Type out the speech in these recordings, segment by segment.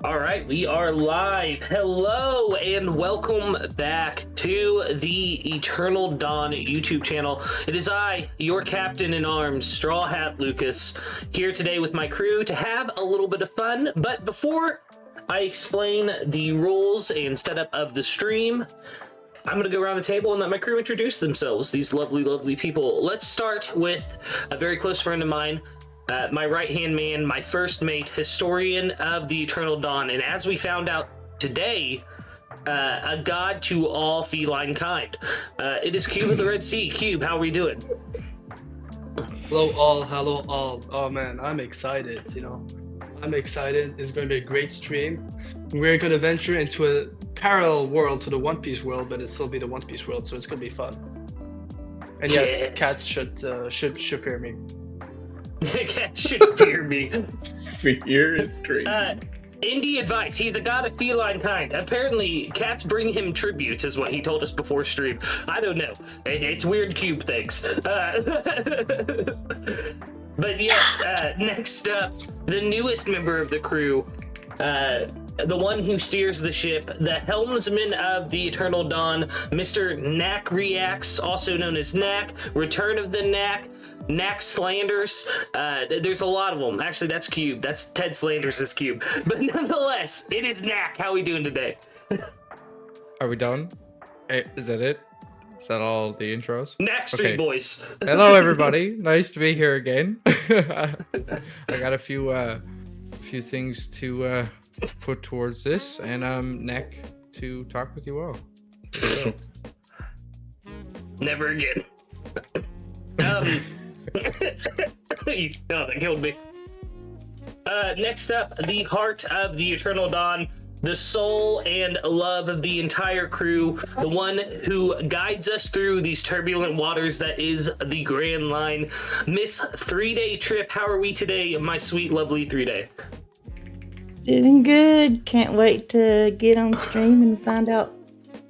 All right, we are live. Hello and welcome back to the Eternal Dawn YouTube channel. It is I, your captain in arms, Straw Hat Lucas, here today with my crew to have a little bit of fun. But before I explain the rules and setup of the stream, I'm going to go around the table and let my crew introduce themselves, these lovely, lovely people. Let's start with a very close friend of mine, my right-hand man, my first mate, historian of the Eternal Dawn, and as we found out today, a god to all feline kind. It is Cube of the Red Sea. Cube, how are we doing? Hello all, hello all. Oh man, I'm excited, I'm excited. It's going to be a great stream. We're going to venture into a parallel world to the One Piece world, but it'll still be the One Piece world, so it's going to be fun. And yes, cats should fear me. Cats should fear me. Fear is crazy. Indie advice. He's a god of feline kind. Apparently, cats bring him tributes, is what he told us before stream. I don't know. It's weird Cube things. But yes, next up, the newest member of the crew, the one who steers the ship, the helmsman of the Eternal Dawn, Mr. Knack Reacts, also known as Knack, Return of the Knack, Knack Slanders. There's a lot of them. Actually, that's Cube. That's Ted Slanders' Cube. But nonetheless, it is Knack. How are we doing today? Are we done? Is that it? Is that all the intros? Knack Street Boys. Hello, everybody. Nice to be here again. I got a few things to put towards this, and Knack to talk with you all. Never again. That killed me. Next up, the heart of the Eternal Dawn, the soul and love of the entire crew, the one who guides us through these turbulent waters that is the Grand Line. Miss 3-Day Trip, how are we today, my sweet, lovely 3-Day? Doing good. Can't wait to get on stream and find out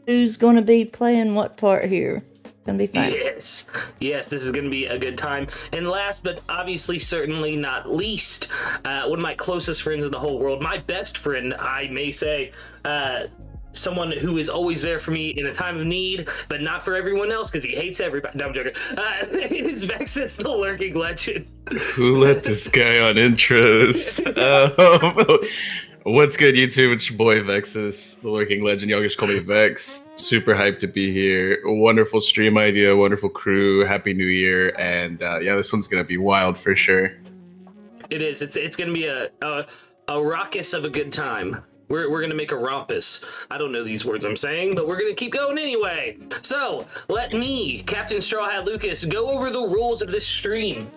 who's going to be playing what part here. Gonna be fun. Yes, this is gonna be a good time. And last but obviously certainly not least, one of my closest friends in the whole world, my best friend, I may say, someone who is always there for me in a time of need, but not for everyone else because he hates everybody. No, I'm joking. It is Vexus, the Lurking Legend. Who let this guy on intros? What's good, YouTube? It's your boy Vexus, the Lurking Legend. Y'all just call me Vex. Super hyped to be here. Wonderful stream idea, wonderful crew. Happy New Year, and yeah, this one's gonna be wild for sure. It is. It's gonna be a raucous of a good time. We're gonna make a rompus. I don't know these words I'm saying, but we're gonna keep going anyway. So let me, Captain Straw Hat Lucas, go over the rules of this stream.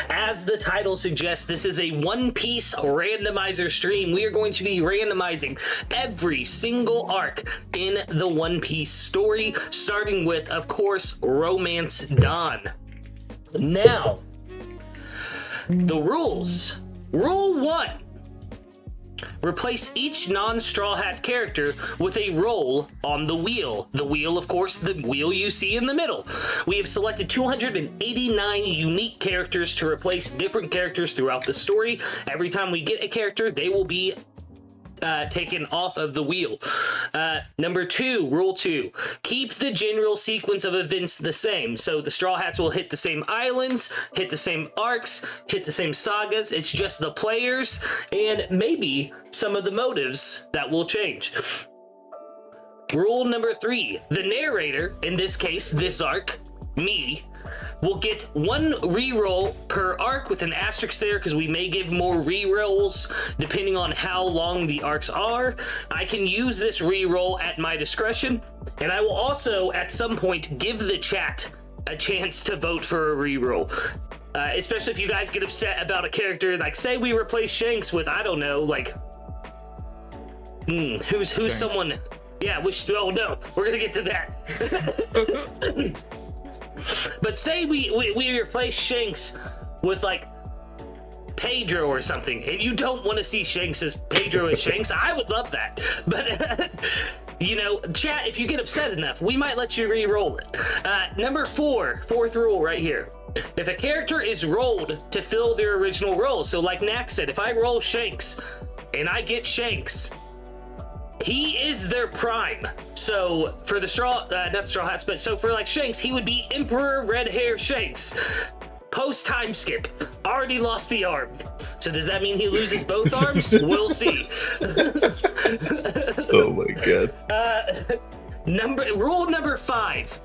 As the title suggests, this is a One Piece randomizer stream. We are going to be randomizing every single arc in the One Piece story, starting with, of course, Romance Dawn. Now, the rules. Rule 1. Replace each non-Straw Hat character with a role on the wheel. The wheel, of course, the wheel you see in the middle. We have selected 289 unique characters to replace different characters throughout the story. Every time we get a character, they will be taken off of the wheel. Number 2, rule 2, keep the general sequence of events the same. So the Straw Hats will hit the same islands, hit the same arcs, hit the same sagas. It's just the players and maybe some of the motives that will change. Rule number 3, the narrator, in this case, this arc, me, will get 1 reroll per arc with an asterisk there because we may give more rerolls depending on how long the arcs are. I can use this reroll at my discretion, and I will also at some point give the chat a chance to vote for a reroll. Especially if you guys get upset about a character, like say we replace Shanks with, I don't know, like, who's Shanks. Someone, yeah, oh no, we're gonna get to that. But say we replace Shanks with like Pedro or something, and you don't want to see Shanks as Pedro as Shanks, I would love that. But you know, chat, if you get upset enough, we might let you re-roll it. Number 4, fourth rule right here. If a character is rolled to fill their original role, so like Knack said, if I roll Shanks, and I get Shanks, he is their prime. So for the not the Straw Hats, but so for like Shanks, he would be Emperor Red Hair Shanks. Post time skip, already lost the arm. So does that mean he loses both arms? We'll see. Oh my god. Rule number 5.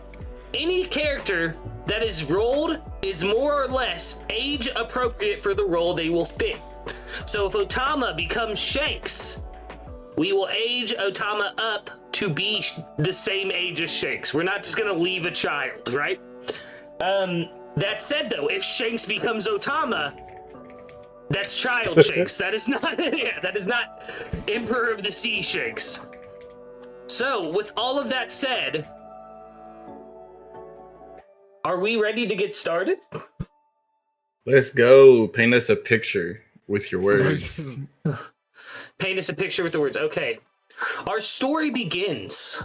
Any character that is rolled is more or less age appropriate for the role they will fit. So if Otama becomes Shanks, we will age Otama up to be the same age as Shanks. We're not just gonna leave a child, right? That said though, if Shanks becomes Otama, that's child Shanks. That is not, yeah, that is not Emperor of the Sea Shanks. So with all of that said, are we ready to get started? Let's go. Paint us a picture with your words. Paint us a picture with the words. Okay. Our story begins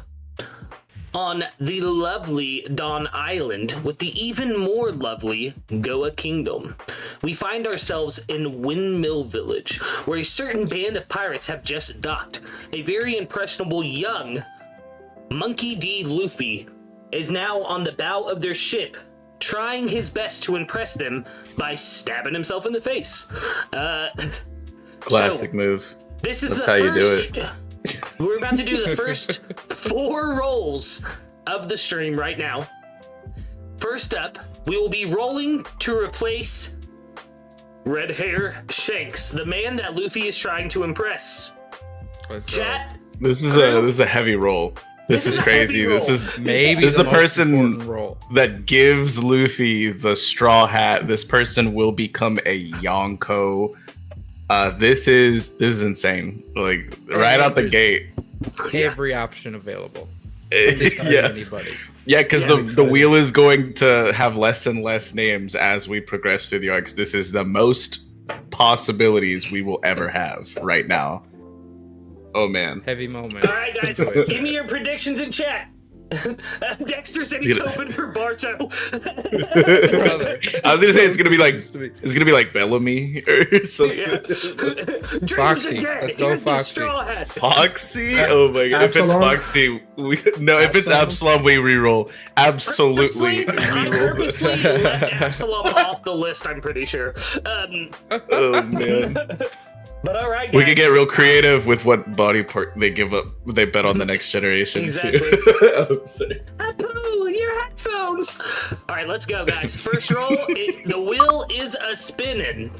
on the lovely Dawn Island with the even more lovely Goa Kingdom. We find ourselves in Windmill Village, where a certain band of pirates have just docked. A very impressionable young Monkey D. Luffy is now on the bow of their ship, trying his best to impress them by stabbing himself in the face. Classic move. This is That's the how you do first. We're about to do the first 4 rolls of the stream right now. First up, we will be rolling to replace Red Hair Shanks, the man that Luffy is trying to impress. Let's go. Chat. This is a heavy roll. This is a crazy. heavy roll. This is Maybe this is the most person important role. that gives Luffy the straw hat. This person will become a Yonko. This is insane. Like right out the gate. Every option available. Yeah. Anybody. Yeah, because Yeah, the wheel is going to have less and less names as we progress through the arcs. This is the most possibilities we will ever have right now. Oh man. Heavy moment. All right, guys, give me your predictions in chat. Dexter said he's hoping for Barto. Brother. I was gonna say it's gonna be like Bellamy or something. Yeah. Dreams Foxy. are dead. Let's go, Here's the Foxy. Straw Hat. Foxy? Oh my god. If it's Absalom? Foxy, if it's Absalom, we reroll. Absolutely. I purposely left Absalom off the list, I'm pretty sure. Oh man. But all right, guys. We could get real creative with what body part they give up. They bet on the next generation. Exactly. I'm sorry. Apu, your headphones. All right, let's go, guys. First roll. The wheel is a spinning.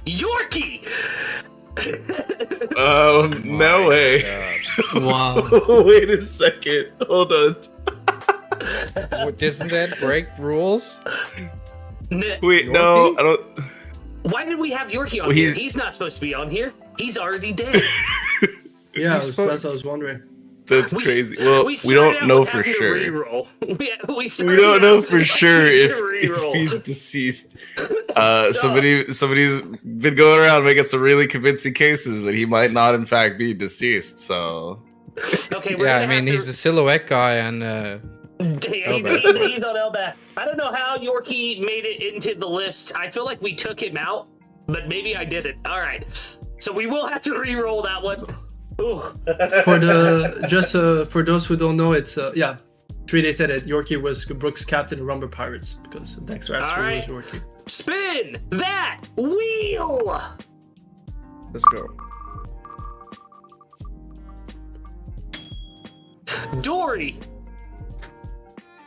Yorkie. Oh no My way! God. Wow. Wait a second. Hold on. Doesn't that break rules? Wait, no, I don't. Why did we have Yorkie on Well, here? He's not supposed to be on here. He's already dead. Yeah, that's what I was wondering. That's We- crazy. Well, we started don't out know with for having to sure. reroll. We We started don't know out for with sure having if to reroll. he's deceased. Somebody's been going around making some really convincing cases that he might not, in fact, be deceased. So Okay, we're Yeah, gonna I mean, have he's to... a silhouette guy, and He's on Elbath. I don't know how Yorkie made it into the list. I feel like we took him out, but maybe I didn't. All right, so we will have to re-roll that one. Ooh. For the for those who don't know, it's 3 said it. Yorkie was Brooks' captain of Rumber Pirates because Dexter Astro All right. was Yorkie. Spin that wheel. let's go. Dory.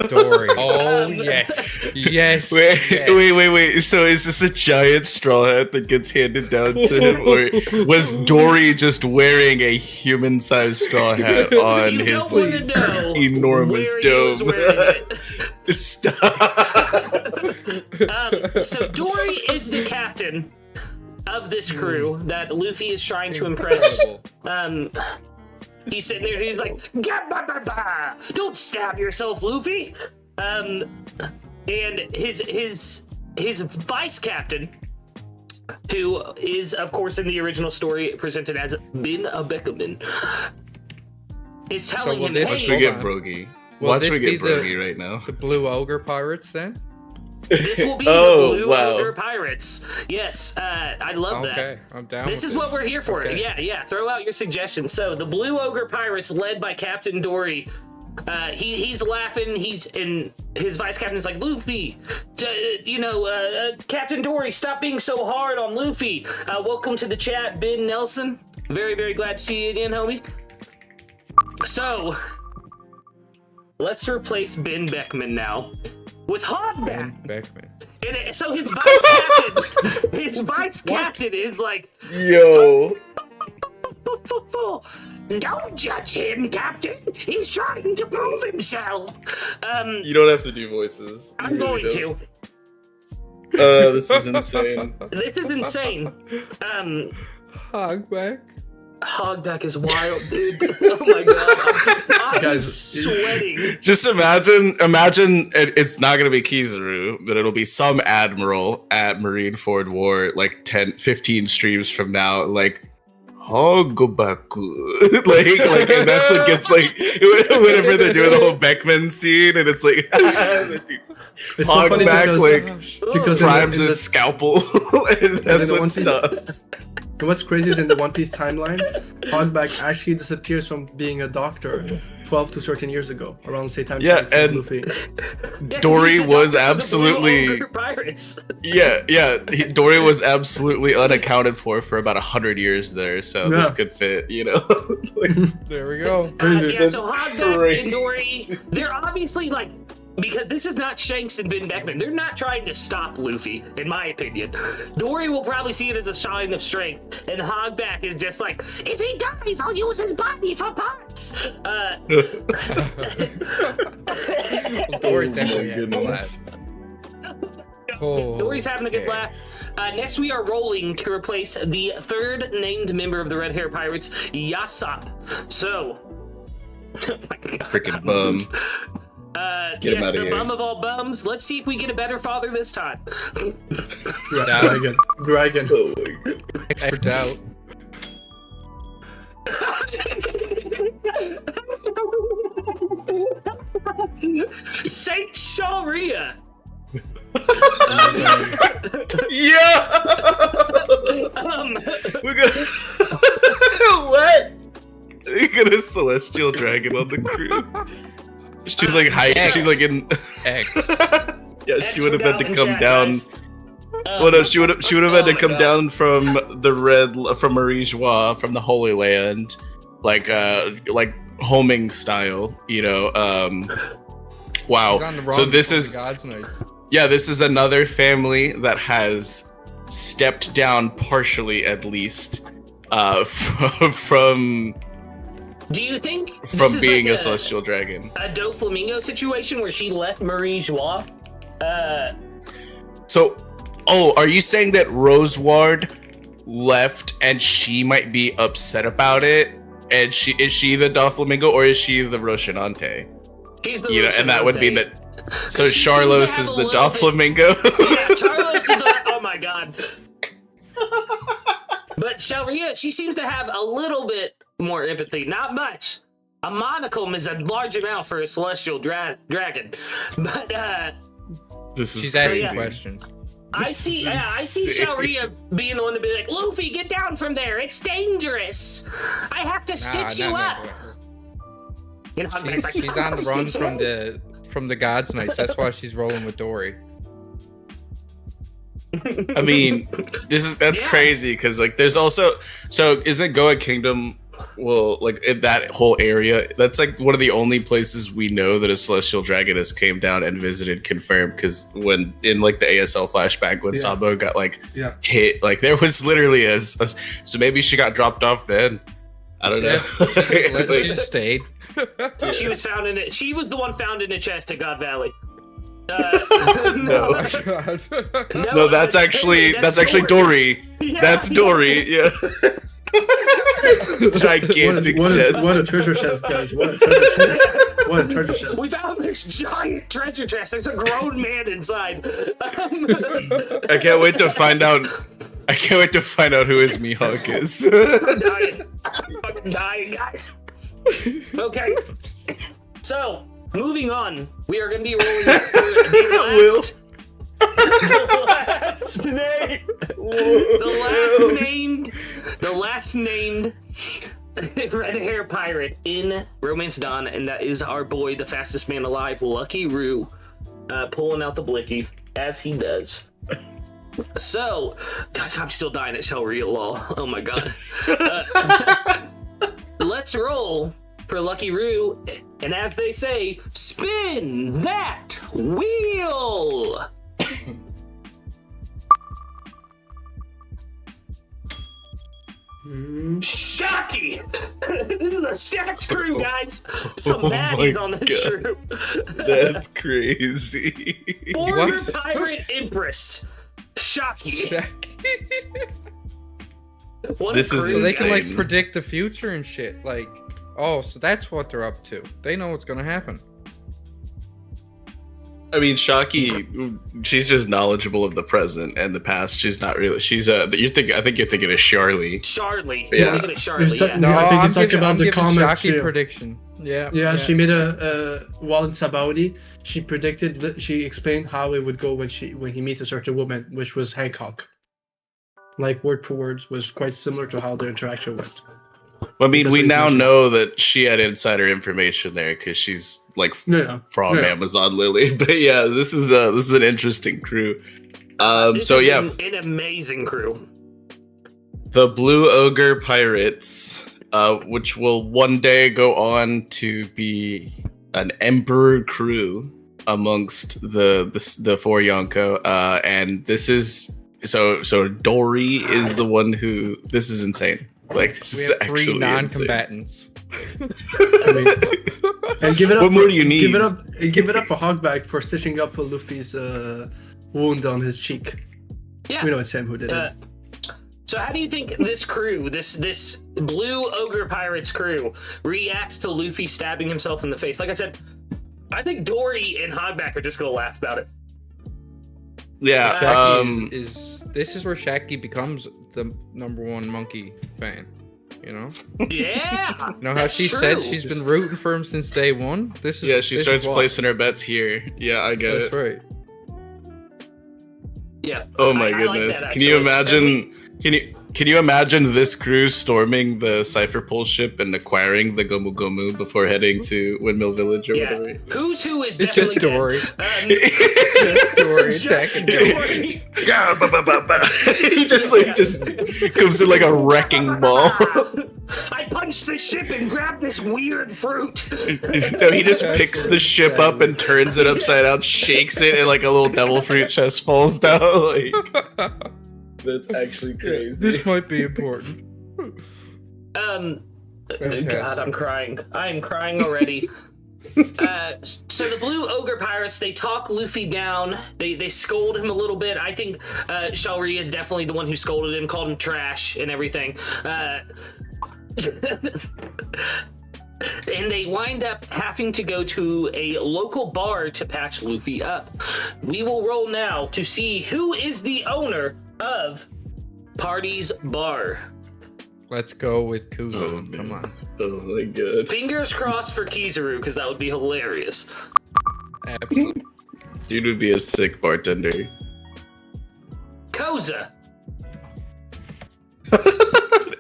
Dory. Oh, yes. Yes. wait, yes. wait. So is this a giant straw hat that gets handed down to him, or was Dory just wearing a human-sized straw hat on You his don't want to know enormous where he dome? was wearing it. Stop. So Dory is the captain of this crew that Luffy is trying to impress. Incredible. He's sitting there and he's like, "Gah-bah-bah-bah! Don't stab yourself, Luffy." And his vice captain, who is of course in the original story presented as Bin Abekaman, is telling will him, this- Watch "Hey, we get on. Brogy. Will Watch this we be get the- Brogy right now. The Blue Ogre Pirates, then? This will be Oh, the Blue wow. Ogre Pirates. Yes, I love that. Okay, I'm down. This with is what we're here for. Okay. Yeah. Throw out your suggestions. So the Blue Ogre Pirates, led by Captain Dory. He's laughing. And his vice captain is like, Luffy, Captain Dory, stop being so hard on Luffy. Welcome to the chat, Ben Nelson. Very, very glad to see you again, homie. So let's replace Ben Beckman now with Hogback. Beckman. And so his vice captain is like, Yo. don't judge him, Captain. He's trying to prove himself. You don't have to do voices. I'm going to. This is insane. This is insane. Hogback. Hogback is wild, dude. Oh my god. I'm Guys, sweating. Just imagine it's not going to be Kizaru, but it'll be some admiral at Marineford War, like 10, 15 streams from now, like, Hogobaku. like, and that's what gets, like, whenever they're doing the whole Beckman scene, and it's like, It's so funny Hogback, because primes in the- his scalpel, and that's in the what One Piece- stops. And what's crazy is in the One Piece timeline, Hogback actually disappears from being a doctor 12 to 13 years ago, around the same time. Yeah, as and- Luffy. Yeah, Dory he's the was doctor of the Blue absolutely- Ogre Pirates. Yeah. Dory was absolutely unaccounted for about 100 years there, so this Yeah. could fit, you know. Like, There we go. Yeah, so That's Hogback crazy. and Dory, they're obviously like, because this is not Shanks and Ben Beckman, they're not trying to stop Luffy, in my opinion. Dory will probably see it as a sign of strength, and Hogback is just like, if he dies, I'll use his body for parts. Dory's Oh definitely my having a goodness. laugh. Oh, Dory's having a good okay. laugh. Next, we are rolling to replace the third named member of the Red Hair Pirates, Yasop. So, oh my God. Freaking bum. Get him Yes, outta the here. bum of all bums. Let's see if we get a better father this time. Dragon. Dragon. Oh my god. Extra doubt. Saint Sharia. Yeah! We're gonna. What? We got a celestial dragon on the crew. She's like high. X. She's like in. X. Yeah, That's she would have for had to down in come chat, down. guys. Well, no, she would have had to my come God. down from the from Marie Joie, from the Holy Land, like homing style, you know. Wow. He's on the run So this from is the God's Knights. yeah, this is another family that has stepped down partially, at least, from Do you think this from is being like a celestial dragon. a Doflamingo situation where she left Marie Joie? So, are you saying that Roseward left and she might be upset about it? And is she the Doflamingo or is she the Rocinante? She's the You know, and that would be Rocinante. the. So She seems to Charlos have is a the little bit- Doflamingo. Yeah, Charlos is the. Oh my god. But Sharia, she seems to have a little bit more empathy. Not much. A monocle is a large amount for a celestial dragon. But This is She's asking crazy. questions. I This see is insane. Sharia being the one to be like, Luffy, get down from there. It's dangerous. I have to stitch you up. You know, She's, like, she's on the run "Stitch him up." from the God's Knights. That's why she's rolling with Dory. I mean, that's Yeah. crazy because like there's also isn't Goa Kingdom like in that whole area, that's like one of the only places we know that a celestial dragon has came down and visited confirmed, because when in like the ASL flashback when Yeah. Sabo got like Yeah. hit, like there was literally a so maybe she got dropped off then. I don't know. Yeah, Like, she just stayed. She was found in it. She was the one found in a chest at God Valley. No. Oh my god. no, that's actually Dory. Yeah, That's Dory. Yeah. Gigantic chest. What a treasure chest, guys. What a treasure chest. What a treasure chest. We found this giant treasure chest. There's a grown man inside. I can't wait to find out. I can't wait to find out who his Mihawk is. I'm dying. I'm fucking dying, guys. Okay. So, moving on. We are going to be rolling for the The last named red hair pirate in Romance Dawn, and that is our boy, the fastest man alive, Lucky Roo, pulling out the blicky as he does. So, guys, I'm still dying at Shell Real Law. Oh my god. Let's roll for Lucky Roo, and as they say, spin that wheel! Shocky! This is a stacked crew, guys! Some baddies on this crew. That's crazy. Former pirate empress. Shocky. What This a is crew, So they can like insane. predict the future and shit. Like, oh, so that's what they're up to. They know what's gonna happen. I mean, Shocky, she's just knowledgeable of the present and the past. She's not really. She's I think you're thinking of Charlie. Charlie. Yeah. You're thinking of Charlie, yeah. No, I think I'm he's talking giving, about I'm the giving comic Shocky too. prediction. Yeah. Yeah, she made a while in Sabaody, she predicted, she explained how it would go when he meets a certain woman, which was Hancock. Like word for words was quite similar to how their interaction went. I mean, That's we what he's now mentioning. know that she had insider information there because she's like Yeah. from Yeah. Amazon Lily. But yeah, this is an interesting crew. This So is yeah, an amazing crew. the Blue Ogre Pirates, which will one day go on to be an emperor crew amongst the four Yonko, and this is so Dory is the one who. This is insane. Like this We is have actually three insane. non-combatants. I mean, and give it up. What more do you need? Give it up for Hogbag for stitching up Luffy's wound on his cheek. Yeah. We know it's him who did it. So how do you think this crew, this Blue Ogre Pirates crew, reacts to Luffy stabbing himself in the face? Like I said, I think Dory and Hogback are just gonna laugh about it. Yeah. Shaggy this is where Shaggy becomes the #1 monkey fan. You know? Yeah. You know how that's she true. said she's been rooting for him since day one? This is Yeah, she this starts is why. placing her bets here. Yeah, I get That's it. right. Yeah. Oh my I like goodness! that, Can you actually. imagine? Can you imagine this crew storming the Cipher Pole ship and acquiring the Gomu Gomu before heading to Windmill Village or Yeah. whatever? Who's who is It's definitely just Dory. dead. Just Dory Just attacking Dory. Yeah, he just comes in like a wrecking ball. I punched the ship and grabbed this weird fruit. No, he just picks the ship up and turns it upside down, shakes it, and like a little devil fruit chest falls down. Like that's actually crazy. This might be important. God, I'm crying. I'm crying already. So the Blue Ogre Pirates, they talk Luffy down. They scold him a little bit. I think Shalri is definitely the one who scolded him, called him trash and everything. And they wind up having to go to a local bar to patch Luffy up. We will roll now to see who is the owner of Party's Bar. Let's go with Kuzo. Oh, man. Come on. Oh my god. Fingers crossed for Kizaru, because that would be hilarious. Absolutely. Dude would be a sick bartender. Koza.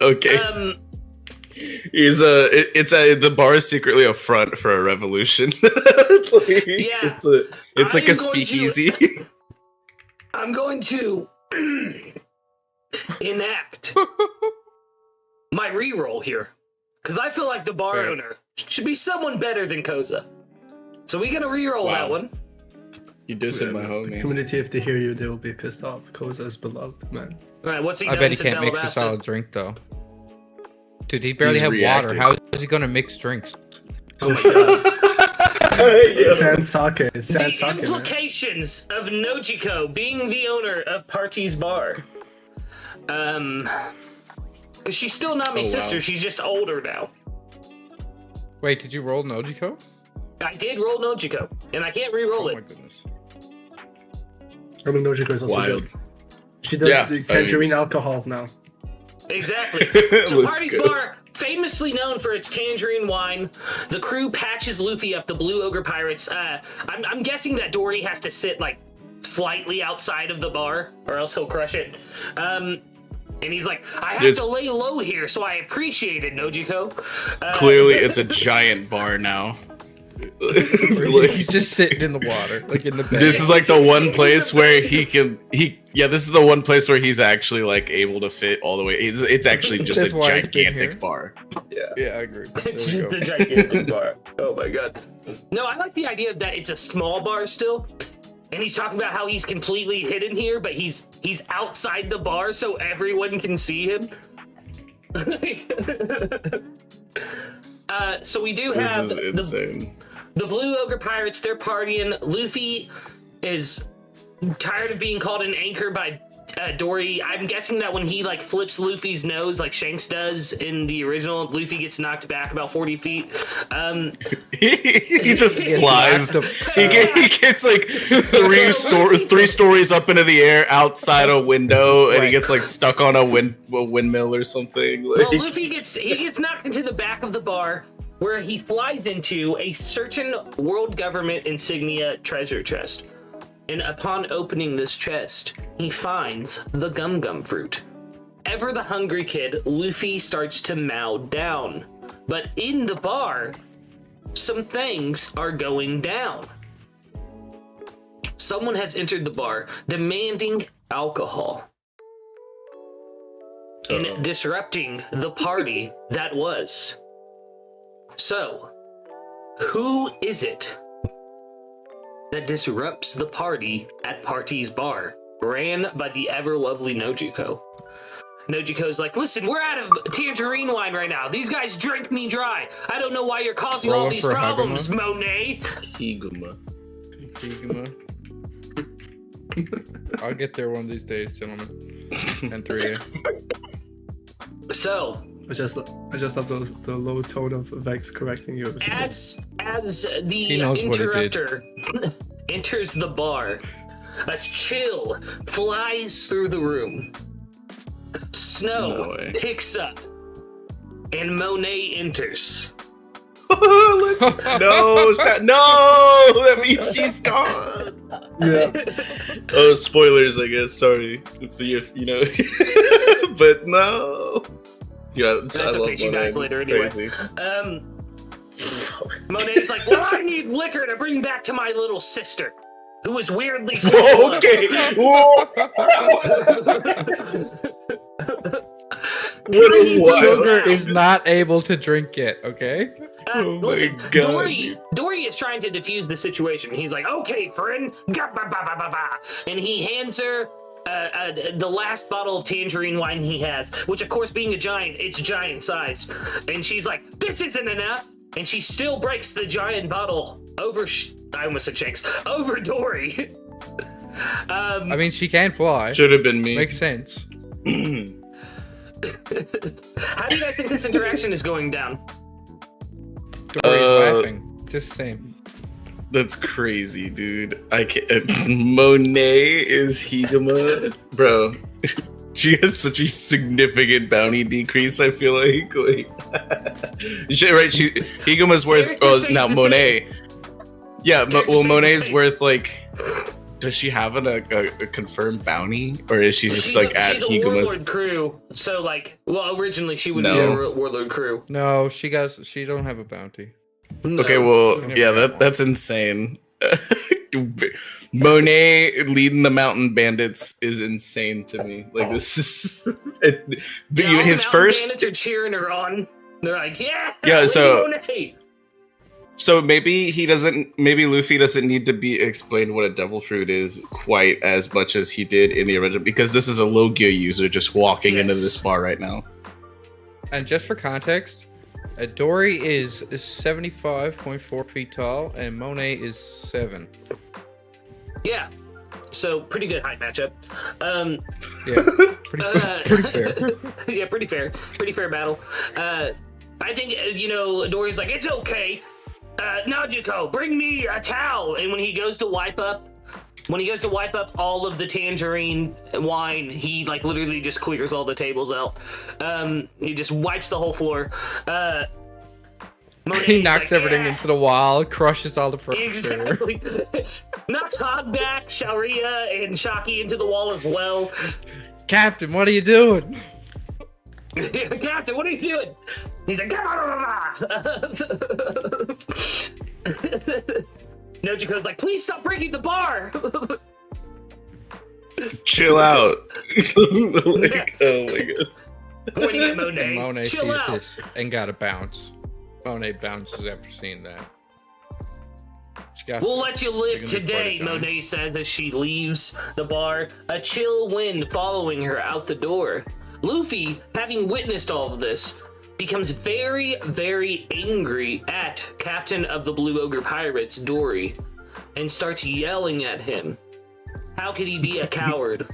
Okay. The bar is secretly a front for a revolution. Yeah. It's like I a am going to- speakeasy. I'm going to enact my reroll here, because I feel like the bar Fair. owner should be someone better than Koza. So we gonna reroll Wow. that one. You dissing my The homie. community, if they hear you, they will be pissed off. Koza is beloved, man. All right, what's he I done bet he since can't mix a Alabasta? solid drink though. Dude, he barely He's have reacting. water. How is he gonna mix drinks? Oh my god. Sand sake. The Sand sake, man. implications of Nojiko being the owner of Party's Bar. Because she's still not my Oh, wow. sister, she's just older now. Wait, did you roll Nojiko? I did roll Nojiko, and I can't re-roll Oh my it. goodness. I mean, Nojiko is also Wild. good. She does Yeah, the tangerine alcohol now. Exactly. So Let's Party's go. Bar, famously known for its tangerine wine. The crew patches Luffy up, the Blue Ogre Pirates. I'm guessing that Dory has to sit like slightly outside of the bar, or else he'll crush it. And he's like, I have to lay low here, so I appreciate it, Nojiko. Clearly, it's a giant bar now. He's just sitting in the water, like in the bed. This is like the one place where this is the one place where he's actually like able to fit all the way. It's actually just That's a why he's been gigantic here. bar. Yeah, I agree. It's There just we a go. gigantic bar. Oh my god. No, I like the idea that it's a small bar still. And he's talking about how he's completely hidden here, but he's outside the bar so everyone can see him. So we do have This is insane. the Blue Ogre Pirates, they're partying. Luffy is tired of being called an anchor by Dory. I'm guessing that when he like flips Luffy's nose like Shanks does in the original, Luffy gets knocked back about 40 feet. He just flies. knocked He gets like three stories up into the air outside a window, and he gets like stuck on a windmill or something. Like, Well, Luffy gets knocked into the back of the bar, where he flies into a certain world government insignia treasure chest. And upon opening this chest, he finds the Gum Gum fruit. Ever the hungry kid, Luffy starts to mow down. But in the bar, some things are going down. Someone has entered the bar demanding alcohol and disrupting the party that was. So, who is it that disrupts the party at Party's bar, ran by the ever-lovely Nojiko? Nojiko's like, listen, we're out of tangerine wine right now. These guys drink me dry. I don't know why you're causing all Rolling these for problems, Haguma. Monet. Higuma. Higuma. I'll get there one of these days, gentlemen. And 3. So, I just love the low tone of Vex correcting you. as the He knows what he did. interrupter enters the bar, a chill flies through the room. Snow No way. picks up, and Monet enters. No, that means she's gone. Yeah. Oh, spoilers, I guess. Sorry, if you know, but no. Yeah, That's okay, she dies later It's anyway. crazy. Monet's like, well, I need liquor to bring back to my little sister, who is weirdly full Whoa, of- okay. Whoa. What a Wow. Sugar is not able to drink it, okay? Oh my Listen, God, Dory is trying to defuse the situation. He's like, okay, friend, and he hands her the last bottle of tangerine wine he has, which of course being a giant, it's giant sized. And she's like, this isn't enough. And she still breaks the giant bottle over, I almost said Shanks, over Dory. I mean, she can fly. Should have been me. Makes sense. How do you guys think this interaction is going down? Dory's laughing. Just same. That's crazy, dude. I can't. Monet is Higuma, bro. She has such a significant bounty decrease. I feel like right. Higuma's worth. Character Oh, stays now the Monet. Yeah, Character well, stays the Monet's same. worth like. Does she have a confirmed bounty, or is she just like at she's a Higuma's? warlord crew, so like, well, originally she would No. be a warlord crew. No, she don't have a bounty. No. Okay, well, Never yeah, got that's insane. Monet leading the mountain bandits is insane to me. Like this is Yeah, all the his mountain first. bandits are cheering her on. They're like, yeah, Yeah, so- Monet. So maybe Luffy doesn't need to be explained what a devil fruit is quite as much as he did in the original, because this is a Logia user just walking into Yes. this bar right now. And just for context, Dory is 75.4 feet tall, and Monet is 7. Yeah, so pretty good height matchup. Yeah, pretty fair. Yeah, pretty fair battle. I think Dory's like, it's okay. Najiko, bring me a towel. And when he goes to wipe up all of the tangerine wine, he like literally just clears all the tables out. He just wipes the whole floor. Monet's He knocks like, everything "Yeah." into the wall, crushes all the furniture. Exactly. Knocks Hogback, Sharia, and Shocky into the wall as well. Captain, what are you doing? Captain, what are you doing? He's like, Nojiko's like, please stop breaking the bar. Chill out. Like, oh my god. Pointing at Monet. And Monet Chill sees out. this and gotta bounce. Monet bounces after seeing that. She got We'll to. let you They're live gonna be today, footage on. Monet says as she leaves the bar, a chill wind following her out the door. Luffy, having witnessed all of this, becomes very, very angry at Captain of the Blue Ogre Pirates, Dory, and starts yelling at him. How could he be a coward?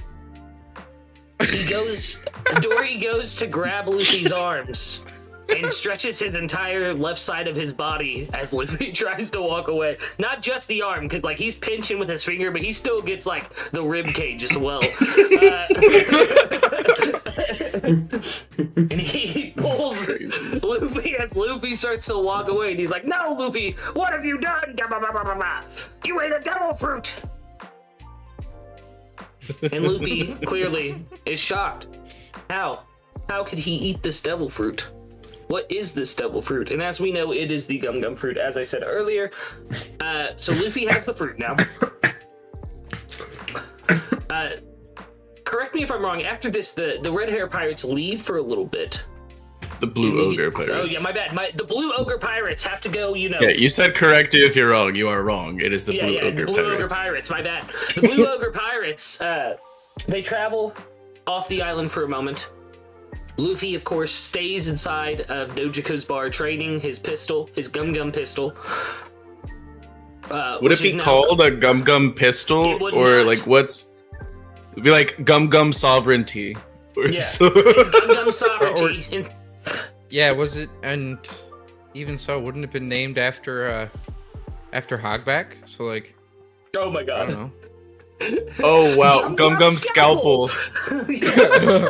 Dory goes to grab Luffy's arms and stretches his entire left side of his body as Luffy tries to walk away. Not just the arm, because like he's pinching with his finger, but he still gets like the rib cage as well. And he pulls Luffy as Luffy starts to walk away, and he's like, "No, Luffy, what have you done? You ate a devil fruit." And Luffy clearly is shocked. How? How could he eat this devil fruit? What is this devil fruit? And as we know, it is the gum gum fruit, as I said earlier. So Luffy has the fruit now. Correct me if I'm wrong. After this, the red hair pirates leave for a little bit. The Blue Ogre Pirates. Oh yeah, my bad. The Blue Ogre Pirates have to go. You know. Yeah, you said correct if you're wrong. You are wrong. It is the Blue the Ogre Blue Pirates. Ogre Pirates. My bad. The Blue Ogre Pirates. They travel off the island for a moment. Luffy, of course, stays inside of Dojiko's bar, training his pistol, his gum gum pistol. Would it be called a Gum Gum Pistol, It would or not. like what's? It'd be like Gum Gum Sovereignty. Or Yeah, so- it's gum gum sovereignty. And- Yeah, was it? And even so, wouldn't it have been named after Hogback? So like, oh my I god. don't know. Oh wow, Gum Gum Scalpel. Yes.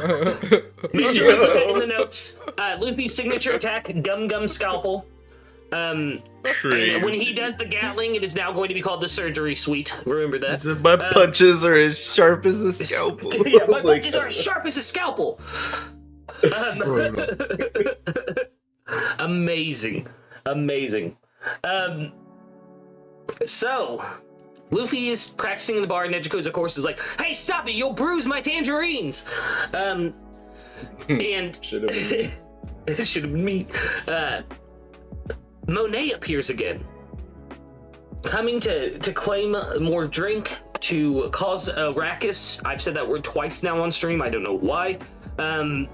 Make sure to put that in the notes. Luffy's signature attack, Gum Gum Scalpel. And when he does the Gatling, it is now going to be called the Surgery Suite. Remember that. My punches are as sharp as a scalpel. Yeah, my Oh punches God. are as sharp as a scalpel. Amazing. So, Luffy is practicing in the bar, and Nezuko's, of course, is like, "Hey, stop it! You'll bruise my tangerines." And Should have been. it should have been me. Monet appears again, coming to claim more drink, to cause a ruckus. I've said that word twice now on stream. I don't know why. And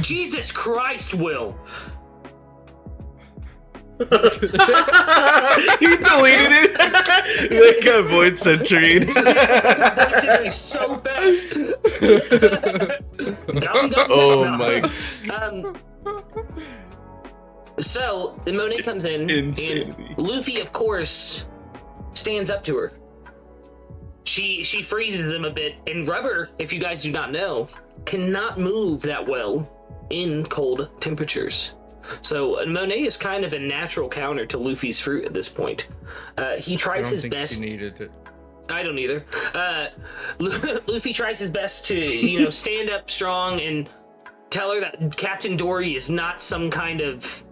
Jesus Christ, Will. He deleted it. That got void century. That's it, so fast. Gum, gum, Oh gum. my. So Monet comes in, Insanity. and Luffy, of course, stands up to her. She freezes him a bit, and rubber, if you guys do not know, cannot move that well in cold temperatures. So Monet is kind of a natural counter to Luffy's fruit at this point. He I tries don't his think best. she needed it. I don't either. Luffy tries his best to, stand up strong and tell her that Captain Dory is not some kind of,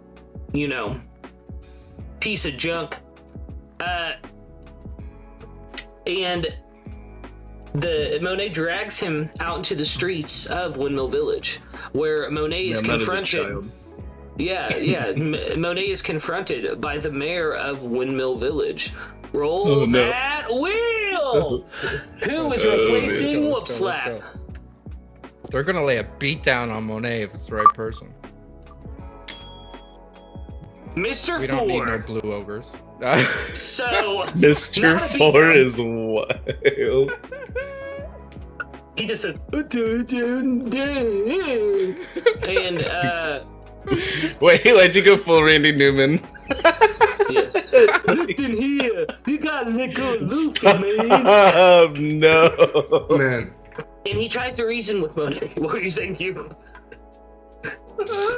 piece of junk. And Monet drags him out into the streets of Windmill Village, where Monet is confronted. Yeah. Monet is confronted by the mayor of Windmill Village. Roll that wheel! Who is replacing Whoop Let's go, let's Slap? go. They're gonna lay a beat down on Monet if it's the right person. Mr. We don't need no Four. blue ogres. So Mr. Not a Four beatdown. is wild. he just says, and Wait, he let you go full Randy Newman. look in here, you gotta let go of Luffy, man. Oh no. Man, And he tries to reason with Monet. What were you saying, Hugh?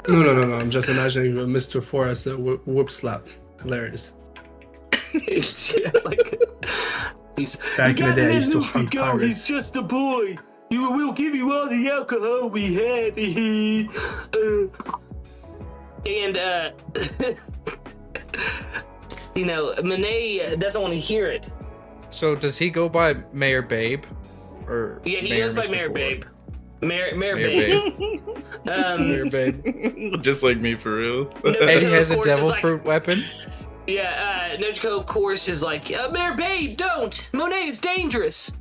No. I'm just imagining Mr. Forrest whoop slap. Hilarious. Yeah, like, he's Back in the day, I used to Luffy, hunt go, pirates. he's just a boy. We'll give you all the alcohol we had. And you know, Monet doesn't want to hear it. So does he go by Mayor Babe? Or Yeah, he Mayor goes by Mr. Mayor Ford? Babe. Mayor Mayor Babe. Babe. Mayor Babe. Just like me for real. And he has a Of course, is devil like- fruit weapon. Yeah, Nojiko, of course, is like, Mayor Babe, don't! Monet is dangerous!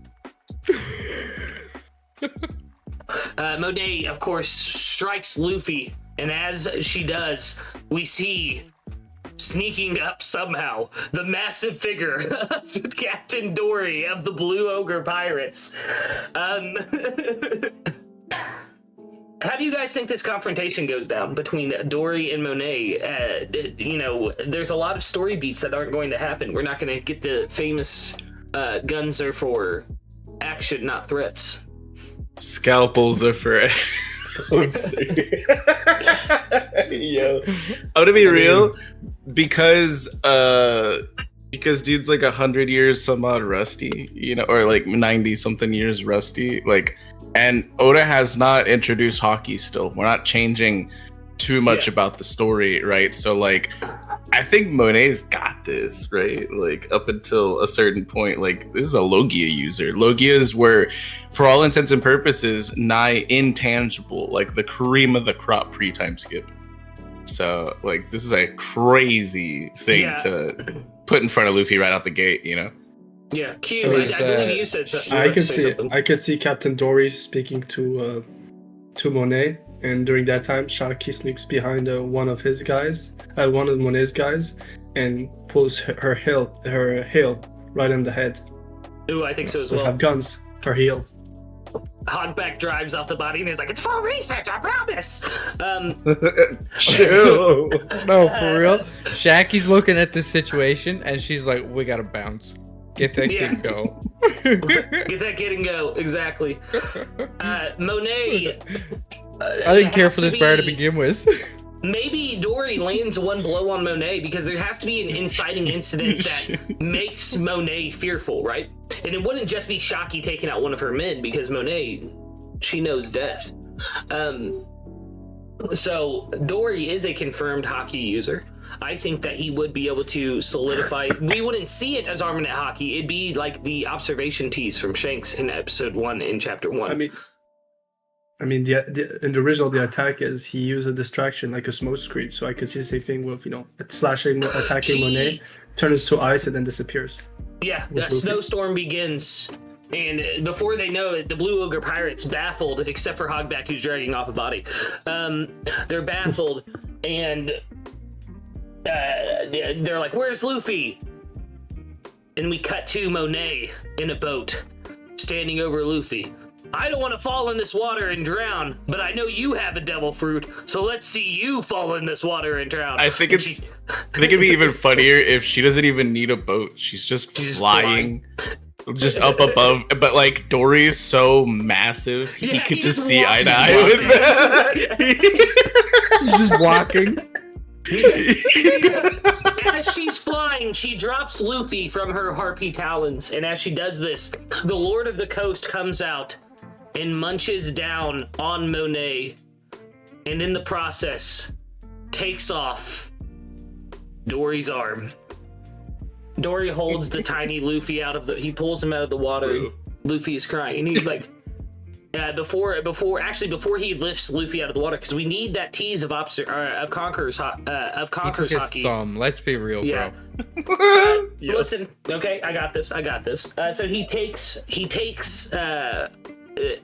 Monet, of course, strikes Luffy, and as she does, we see, sneaking up somehow, the massive figure of Captain Dory of the Blue Ogre Pirates. How do you guys think this confrontation goes down between Dory and Monet? You know, there's a lot of story beats that aren't going to happen. We're not going to get the famous guns are for action, not threats. Scalpels are for. Yo, I'm gonna be real, because dude's like 100 years some odd rusty, you know, or like 90 something years rusty, like. And Oda has not introduced hockey still. We're not changing too much about the story, right? So, like, I think Monet's got this, right? Like, up until a certain point, like, this is a Logia user. Logias were, for all intents and purposes, nigh intangible, like the cream of the crop pre-time skip. So, like, this is a crazy thing to put in front of Luffy right out the gate, you know? Yeah, Q, So I is, believe you said something. I can see Captain Dory speaking to Monet, and during that time, Shaki sneaks behind one of his guys, one of Monet's guys, and pulls her heel right in the head. Ooh, I think so as Just well. have guns. Her heel. Hogback drives off the body and he's like, "It's for research, I promise." Chill. No, for real. Shaki's looking at this situation and she's like, "We gotta bounce. Get that kid go." Get that kid and go. Exactly. Monet. I didn't care for this bear to begin with. Maybe Dory lands one blow on Monet because there has to be an inciting incident that makes Monet fearful, right? And it wouldn't just be Shaki taking out one of her men because Monet, she knows death. So Dory is a confirmed hockey user. I think that he would be able to solidify. We wouldn't see it as Armanet hockey. It'd be like the observation tease from Shanks in episode 1 in chapter 1. I mean, in the original, the attack is he used a distraction like a smoke screen, so I could see the same thing with, you know, slashing, attacking Monet, turns to ice and then disappears. Yeah, a snowstorm begins, and before they know it, the Blue Ogre Pirates, baffled, except for Hogback who's dragging off a body, they're baffled, and they're like, "Where's Luffy?" And we cut to Monet in a boat, standing over Luffy. "I don't want to fall in this water and drown, but I know you have a devil fruit, so let's see you fall in this water and drown." I think it'd be even funnier if she doesn't even need a boat. She's just flying. Just up above, but like Dory's so massive, he could just see eye to eye with that. He's just walking. As she's flying, she drops Luffy from her harpy talons, and as she does this, the Lord of the Coast comes out and munches down on Monet, and in the process, takes off Dory's arm. Dory holds the tiny Luffy he pulls him out of the water. Luffy is crying, and he's like, before he lifts Luffy out of the water, because we need that tease of Conqueror's hockey. Thumb. Let's be real, bro. Listen, okay, I got this. So he takes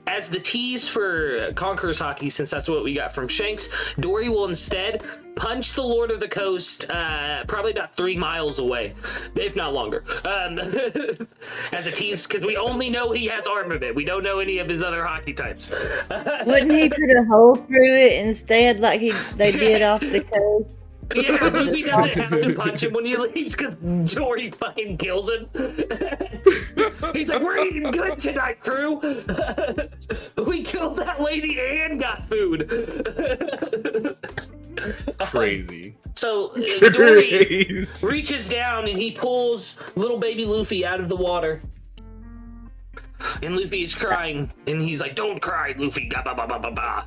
as the tease for Conqueror's hockey, since that's what we got from Shanks. Dory will instead punch the Lord of the Coast probably about 3 miles away, if not longer, as a tease, because we only know he has armament. We don't know any of his other hockey types. Wouldn't he put a hole through it instead, like they did off the coast? Yeah, Luffy doesn't have to punch him when he leaves because Dory fucking kills him. He's like, "We're eating good tonight, crew. We killed that lady and got food." Crazy. So Dory Crazy. reaches down and he pulls little baby Luffy out of the water. And Luffy is crying, and he's like, "Don't cry, Luffy." Ga ba ba ba ba ba.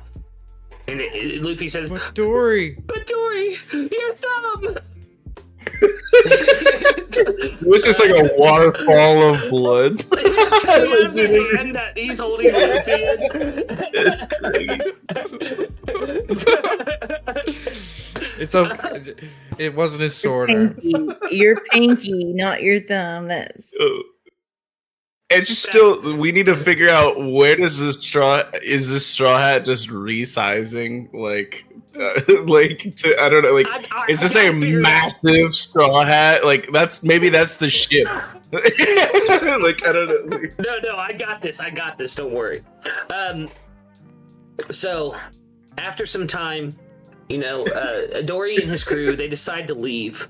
And Luffy says, But Dory. "But Dory, your thumb." It was just like a waterfall of blood. And that he's holding Luffy. It's okay. It wasn't his sword arm. Your pinky, not your thumb. That's It's just still, we need to figure out where does this straw hat just resizing? Like to, I don't know, like, is this a massive straw hat? Like, that's the ship. Like, I don't know. Like, No, I got this. Don't worry. So, after some time, Dory and his crew, they decide to leave.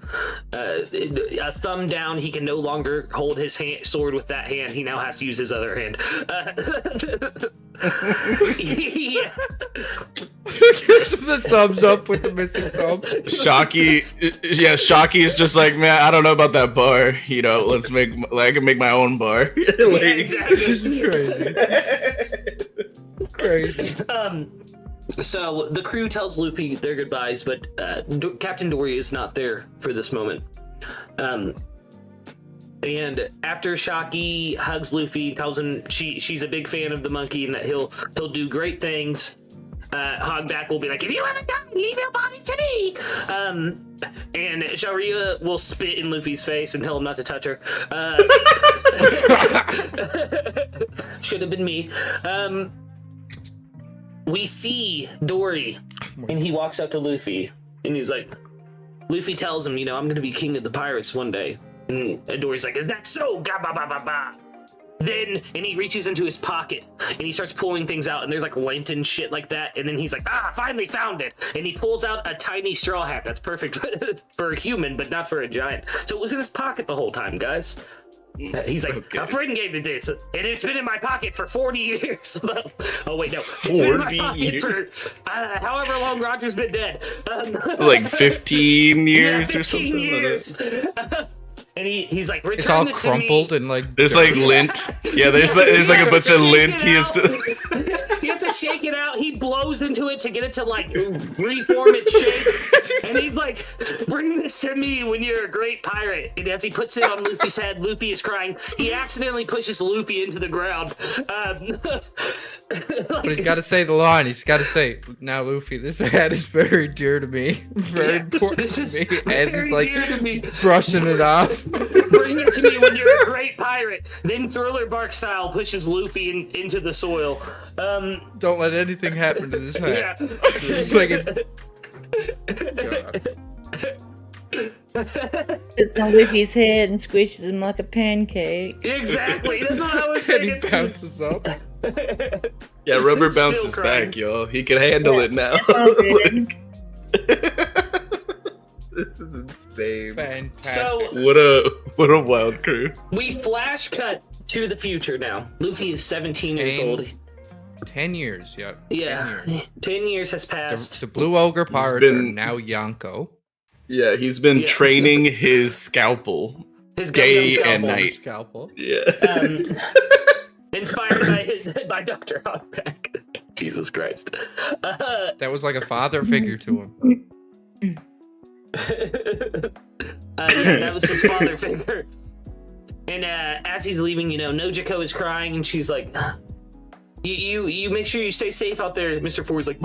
A thumb down, he can no longer hold his sword with that hand. He now has to use his other hand. Yeah. Gives him the thumbs up with the missing thumb. Shocky is just like, man, I don't know about that bar. I can make my own bar. Like, Yeah, exactly. This is crazy. So the crew tells Luffy their goodbyes, but Captain Dory is not there for this moment. And after Shocky hugs Luffy, tells him she's a big fan of the monkey and that he'll do great things, Hogback will be like, "If you haven't done, leave your body to me." And Sharia will spit in Luffy's face and tell him not to touch her. Should have been me. We see Dory, and he walks up to Luffy, and he's like, Luffy tells him, I'm going to be king of the pirates one day. And Dory's like, "Is that so? Ga ba ba ba ba." Then, and he reaches into his pocket, and he starts pulling things out, and there's like lint and shit like that, and then he's like, finally found it. And he pulls out a tiny straw hat that's perfect for a human, but not for a giant. So it was in his pocket the whole time, guys. He's like, okay. A friend gave me this, and it's been in my pocket for 40 years. Oh, wait, no. It's been in my pocket for however long Roger's been dead. Like 15 years or something. 15 years. And he's like, "Return it's all this crumpled to me." and like there's like lint. Yeah, there's like a bunch of lint. He has to. He has to shake it out. He blows into it to get it to like reform its shape. And he's like, "Bring this to me when you're a great pirate." And as he puts it on Luffy's head, Luffy is crying. He accidentally pushes Luffy into the ground. But he's got to say the line. He's got to say, "Now, Luffy, this hat is very dear to me, very important to me." As he's like brushing it off. "Bring it to me when you're a great pirate." Then Thriller Bark style pushes Luffy into the soil. Don't let anything happen to this hat. Yeah. It's like It's on Luffy's head and squishes him like a pancake. Exactly. That's what I was and he thinking. bounces up. Yeah, rubber Still bounces crying. back, y'all. He can handle it now. Okay. This is insane. Fantastic. So What a wild crew. we flash cut to the future now. Luffy is 17 years old. 10 years, yeah. Yeah, 10 years. 10 years has passed. The Blue Ogre Pirates are been- now Yonko. Yeah, he's been Yeah. training his scalpel His day Gundam and scalpel. night. Scalpel. Yeah. Inspired by Dr. Hogback. Jesus Christ. That was like a father figure to him. Yeah, that was his father figure. And as he's leaving, Nojiko is crying, and she's like, "You make sure you stay safe out there." Mr. Ford's like,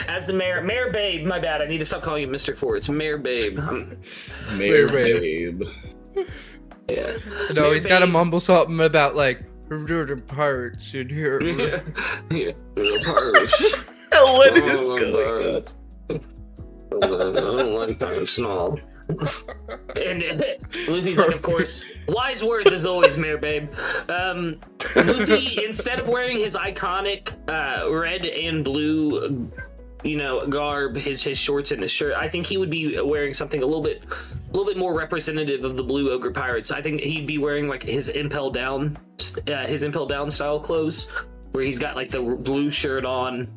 as the mayor babe. My bad. I need to stop calling you Mr. Ford. It's Mayor Babe. Mayor Babe. Babe. Yeah. No, Mayor he's got to Babe. mumble something about like the pirates in here. Yeah. What is going on? I don't like that snob. And Luffy's like, of course, wise words as always, Mayor Babe. Luffy, instead of wearing his iconic red and blue, garb, his shorts and his shirt, I think he would be wearing something a little bit more representative of the Blue Ogre Pirates. I think he'd be wearing like his Impel Down style clothes. where he's got like the blue shirt on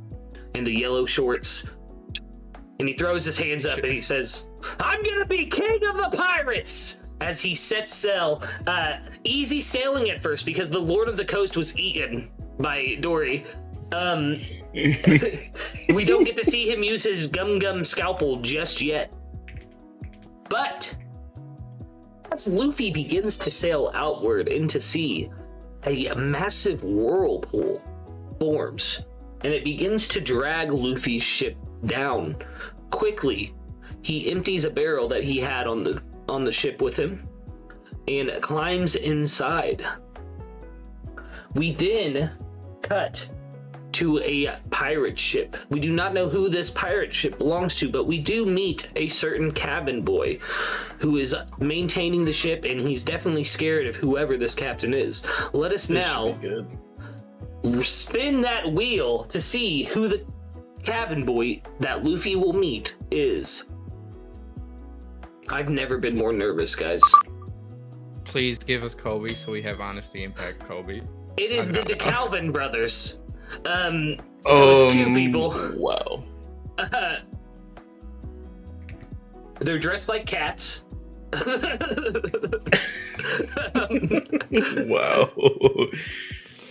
and the yellow shorts. And he throws his hands up and he says, "I'm gonna be king of the pirates!" As he sets sail, easy sailing at first because the Lord of the Coast was eaten by Dory. We don't get to see him use his gum scalpel just yet. But as Luffy begins to sail outward into sea, a massive whirlpool forms, and it begins to drag Luffy's ship down. Quickly, he empties a barrel that he had on the ship with him and climbs inside. We then cut to a pirate ship. We do not know who this pirate ship belongs to, but we do meet a certain cabin boy who is maintaining the ship, and he's definitely scared of whoever this captain is. Let us now spin that wheel to see who the cabin boy that Luffy will meet is. I've never been more nervous, guys. Please give us Kobe so we have Honesty Impact Kobe. It is the DeKalvin brothers. So it's two people. Wow. They're dressed like cats. Wow.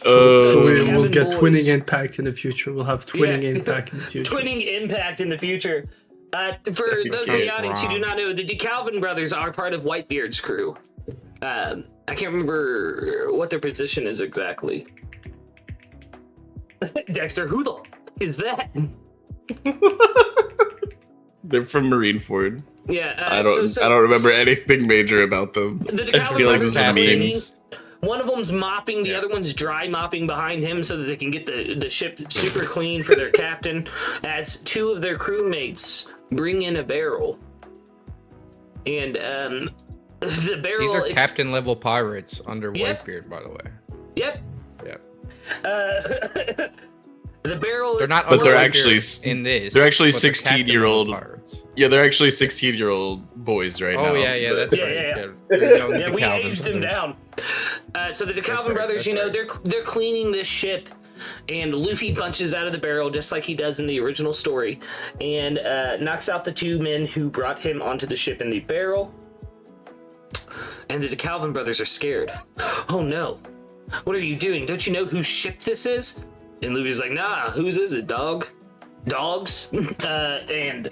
So Cabin we'll get boys. twinning impact in the future. We'll have twinning impact in the future. Twinning impact in the future. For those in the audience who do not know, the DeKalvin brothers are part of Whitebeard's crew. I can't remember what their position is exactly. Dexter, who the is that? They're from Marineford. Yeah, I don't remember anything major about them. The I DeKalvin feel like this brothers is are a meme. cleaning. One of them's mopping, the other one's dry mopping behind him so that they can get the ship super clean for their captain, as two of their crewmates bring in a barrel. And the barrel... These are captain level pirates under Yep. Whitebeard, by the way. Yep. Yep. The barrel... They're not But under they're Whitebeard actually in this. they're actually but they're captain 16-year-old level pirates. Yeah, they're actually 16-year-old boys right now. Oh yeah, that's Yeah, right. yeah. They're young Yeah, we DeKalvin aged them brothers. down. So the DeKalvin right, brothers, that's you know, right. they're cleaning this ship, and Luffy punches out of the barrel just like he does in the original story, and knocks out the two men who brought him onto the ship in the barrel. And the DeKalvin brothers are scared. Oh no, what are you doing? Don't you know whose ship this is? And Luffy's like, nah, whose is it, dog? Dogs? And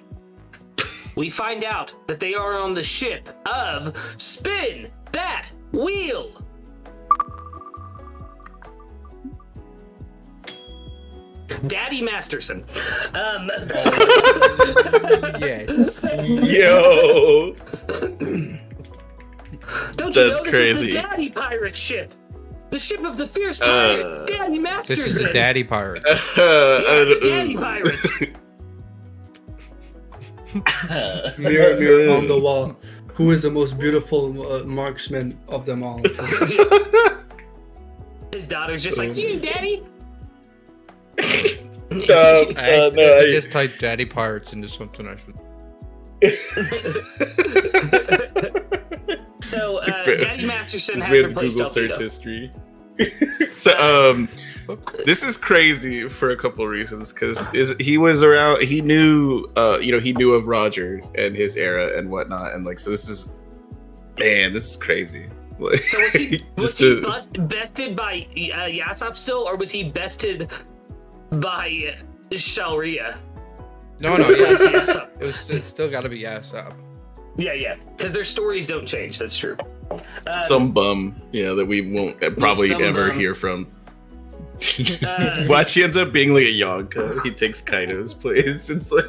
we find out that they are on the ship of Spin That Wheel. Daddy Masterson. Yes. Yo. Don't you That's know this crazy. is the Daddy Pirate ship? The ship of the fierce pirate, Daddy Masterson. This is the daddy pirate. Daddy Pirates. Mirror, mirror on the wall. Who is the most beautiful marksman of them all? His daughter's just like, you, Daddy. I just typed daddy pirates into something I should. So, Daddy Masterson This had man's replaced Google search Albedo. history. So, this is crazy for a couple of reasons because he was around. He knew, he knew of Roger and his era and whatnot, and like, so this is, man, this is crazy. Like, So was he, just bested by Yasop still, or was he bested by Shalria? No, yeah. Yasop. It's still got to be yes up. Yeah, because their stories don't change. That's true. some bum, that we won't probably some ever bum. hear from. Watch, he ends up being like a Yonko. He takes Kaido's place. It's like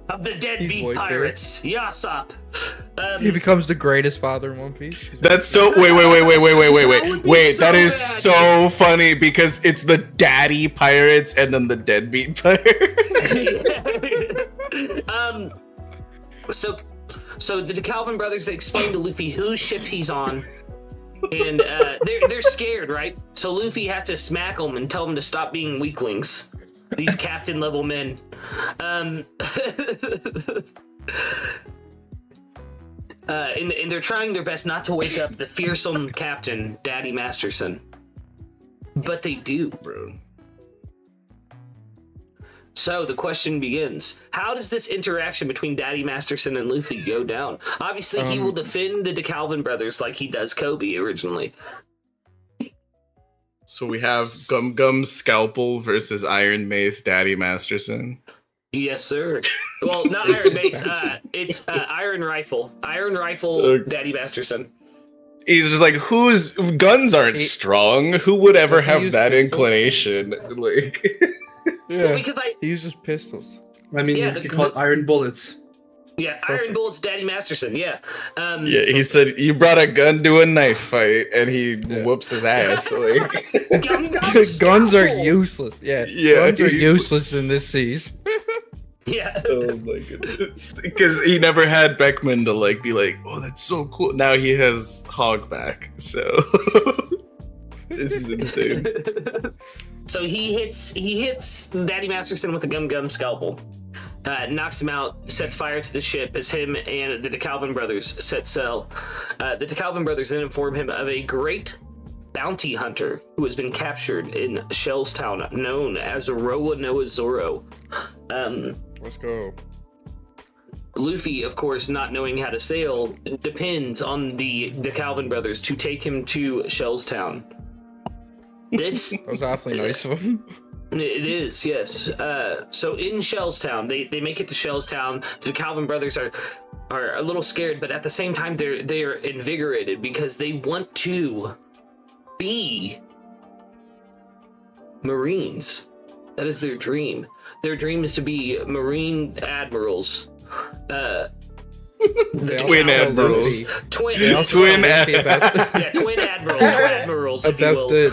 Of the He's deadbeat Whitebeard. pirates, Yasop. He becomes the greatest father in One Piece. that's so. Wait. would be Wait, so that is bad. so funny because it's the daddy pirates and then the deadbeat pirates. So the DeKalvin brothers, they explain to Luffy whose ship he's on, and they're scared, right? So Luffy has to smack them and tell them to stop being weaklings. These captain level men. and they're trying their best not to wake up the fearsome captain, Daddy Masterson. But they do. Bro. So the question begins. How does this interaction between Daddy Masterson and Luffy go down? Obviously, he will defend the DeKalvin brothers like he does Kobe originally. So we have Gum Gum's Scalpel versus Iron Mace Daddy Masterson. Yes, sir. Well, not Iron Mace. It's Iron Rifle. Iron Rifle, Daddy Masterson. He's just like, whose guns aren't strong? Who would ever He have used that pistols. inclination? Like, Yeah. Well, because He uses pistols. I mean, Yeah, you could call it iron bullets. yeah, Iron Bullets, Daddy Masterson. Yeah. yeah, he said you brought a gun to a knife fight, and he whoops his ass. Like, Gum Gum Guns are Scalpel. useless. Yeah, Yeah, guns are he's- useless in this seas. Yeah. oh my goodness, because he never had Beckman to like be like, oh, that's so cool. Now he has Hogback, so this is insane. So he hits Daddy Masterson with a Gum Gum Scalpel. Knocks him out, sets fire to the ship as him and the DeKalvin brothers set sail. The DeKalvin brothers then inform him of a great bounty hunter who has been captured in Shellstown, known as Roanoa Zoro. Let's go. Luffy, of course, not knowing how to sail, depends on the DeKalvin brothers to take him to Shellstown. This That was awfully nice of him. It is, yes. So in Shellstown, they make it to Shellstown. The Calvin brothers are a little scared, but at the same time they are invigorated because they want to be Marines. That is their dream. Their dream is to be Marine admirals. They also Twin tell admirals. Luffy- Twin, they also Twin tell Luffy about, yeah, twin admirals, if you about will.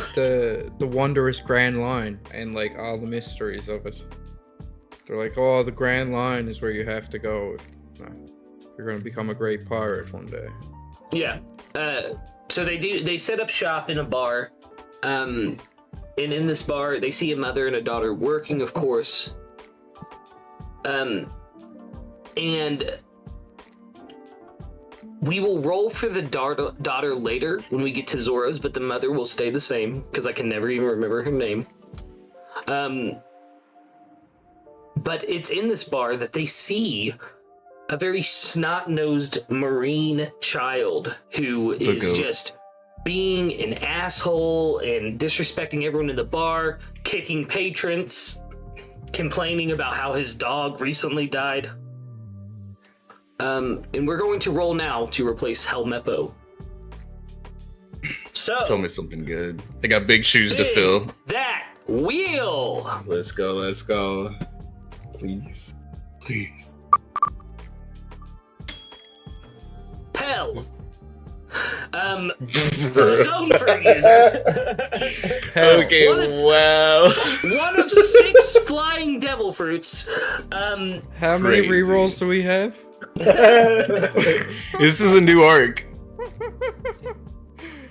the wondrous Grand Line and like all the mysteries of it. They're like, oh, the Grand Line is where you have to go. You're gonna become a great pirate one day. Yeah. So they set up shop in a bar. And in this bar, they see a mother and a daughter working, of course. And we will roll for the daughter later when we get to Zoro's, but the mother will stay the same because I can never even remember her name. But it's in this bar that they see a very snot-nosed Marine child who is goat. just being an asshole and disrespecting everyone in the bar, kicking patrons, complaining about how his dog recently died. And we're going to roll now to replace Helmeppo. So, Tell me something good. I got big shoes to spin fill. that wheel. Let's go, let's go. Please. Please. Pell. So zone for user. Okay, One of- wow. One of 6 flying devil fruits. How many Crazy. rerolls do we have? This is a new arc.